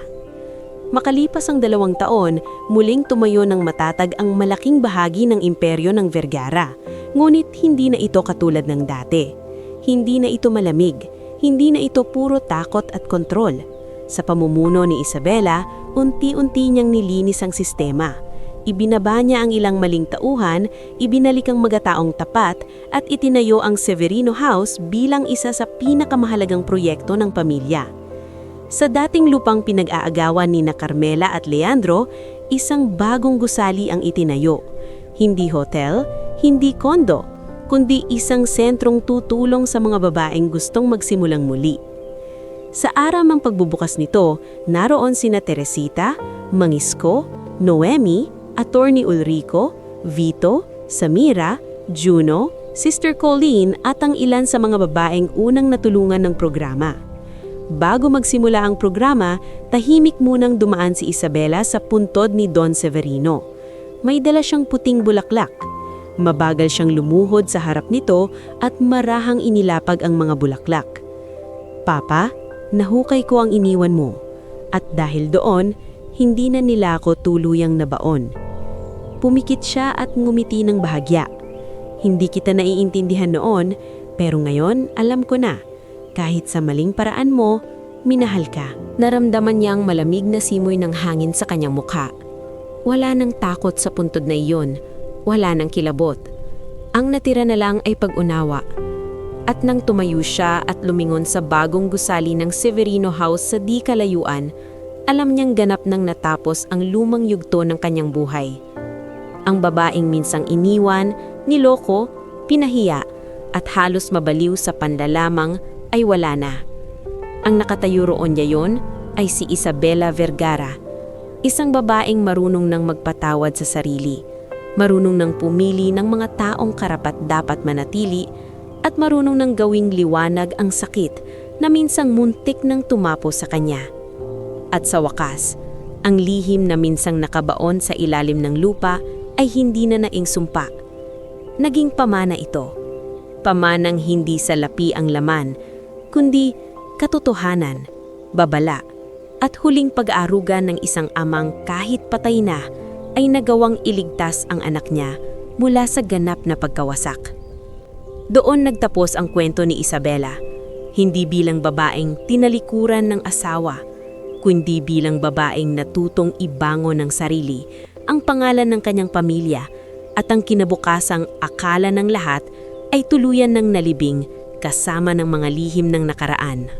Makalipas ang 2 taon, muling tumayo ng matatag ang malaking bahagi ng imperyo ng Vergara. Ngunit hindi na ito katulad ng dati. Hindi na ito malamig. Hindi na ito puro takot at kontrol. Sa pamumuno ni Isabela, unti-unti niyang nilinis ang sistema. Ibinaba niya ang ilang maling tauhan, ibinalik ang magataong tapat, at itinayo ang Severino House bilang isa sa pinakamahalagang proyekto ng pamilya. Sa dating lupang pinag-aagawan ni Carmela at Leandro, isang bagong gusali ang itinayo. Hindi hotel, hindi kondo, kundi isang sentrong tutulong sa mga babaeng gustong magsimulang muli. Sa araw ng pagbubukas nito, naroon sina Teresita, Mangisco, Noemi, Attorney Ulrico, Vito, Samira, Juno, Sister Colleen at ang ilan sa mga babaeng unang natulungan ng programa. Bago magsimula ang programa, tahimik munang dumaan si Isabela sa puntod ni Don Severino. May dala siyang puting bulaklak. Mabagal siyang lumuhod sa harap nito at marahang inilapag ang mga bulaklak. Papa, nahukay ko ang iniwan mo. At dahil doon, hindi na nila ako tuluyang nabaon. Pumikit siya at ngumiti ng bahagya. Hindi kita naiintindihan noon, pero ngayon alam ko na. Kahit sa maling paraan mo, minahal ka. Naramdaman niyang malamig na simoy ng hangin sa kanyang mukha. Wala nang takot sa puntod na iyon. Wala nang kilabot. Ang natira na lang ay pag-unawa. At nang tumayo siya at lumingon sa bagong gusali ng Severino House sa di kalayuan, alam niyang ganap nang natapos ang lumang yugto ng kanyang buhay. Ang babaeng minsang iniwan, niloko, pinahiya, at halos mabaliw sa panlalamang ay wala na. Ang nakatayo roon niyayon ay si Isabela Vergara, isang babaeng marunong nang magpatawad sa sarili, marunong nang pumili ng mga taong karapat-dapat manatili, at marunong nang gawing liwanag ang sakit na minsang muntik nang tumapo sa kanya. At sa wakas, ang lihim na minsang nakabaon sa ilalim ng lupa ay hindi na naing sumpa. Naging pamana ito. Pamanang hindi salapi ang laman, kundi katotohanan, babala, at huling pag-aaruga ng isang amang kahit patay na ay nagawang iligtas ang anak niya mula sa ganap na pagkawasak. Doon nagtapos ang kwento ni Isabela, hindi bilang babaeng tinalikuran ng asawa, kundi bilang babaeng natutong ibangon ng sarili, ang pangalan ng kanyang pamilya, at ang kinabukasang akala ng lahat ay tuluyan ng nalibing kasama ng mga lihim ng nakaraan.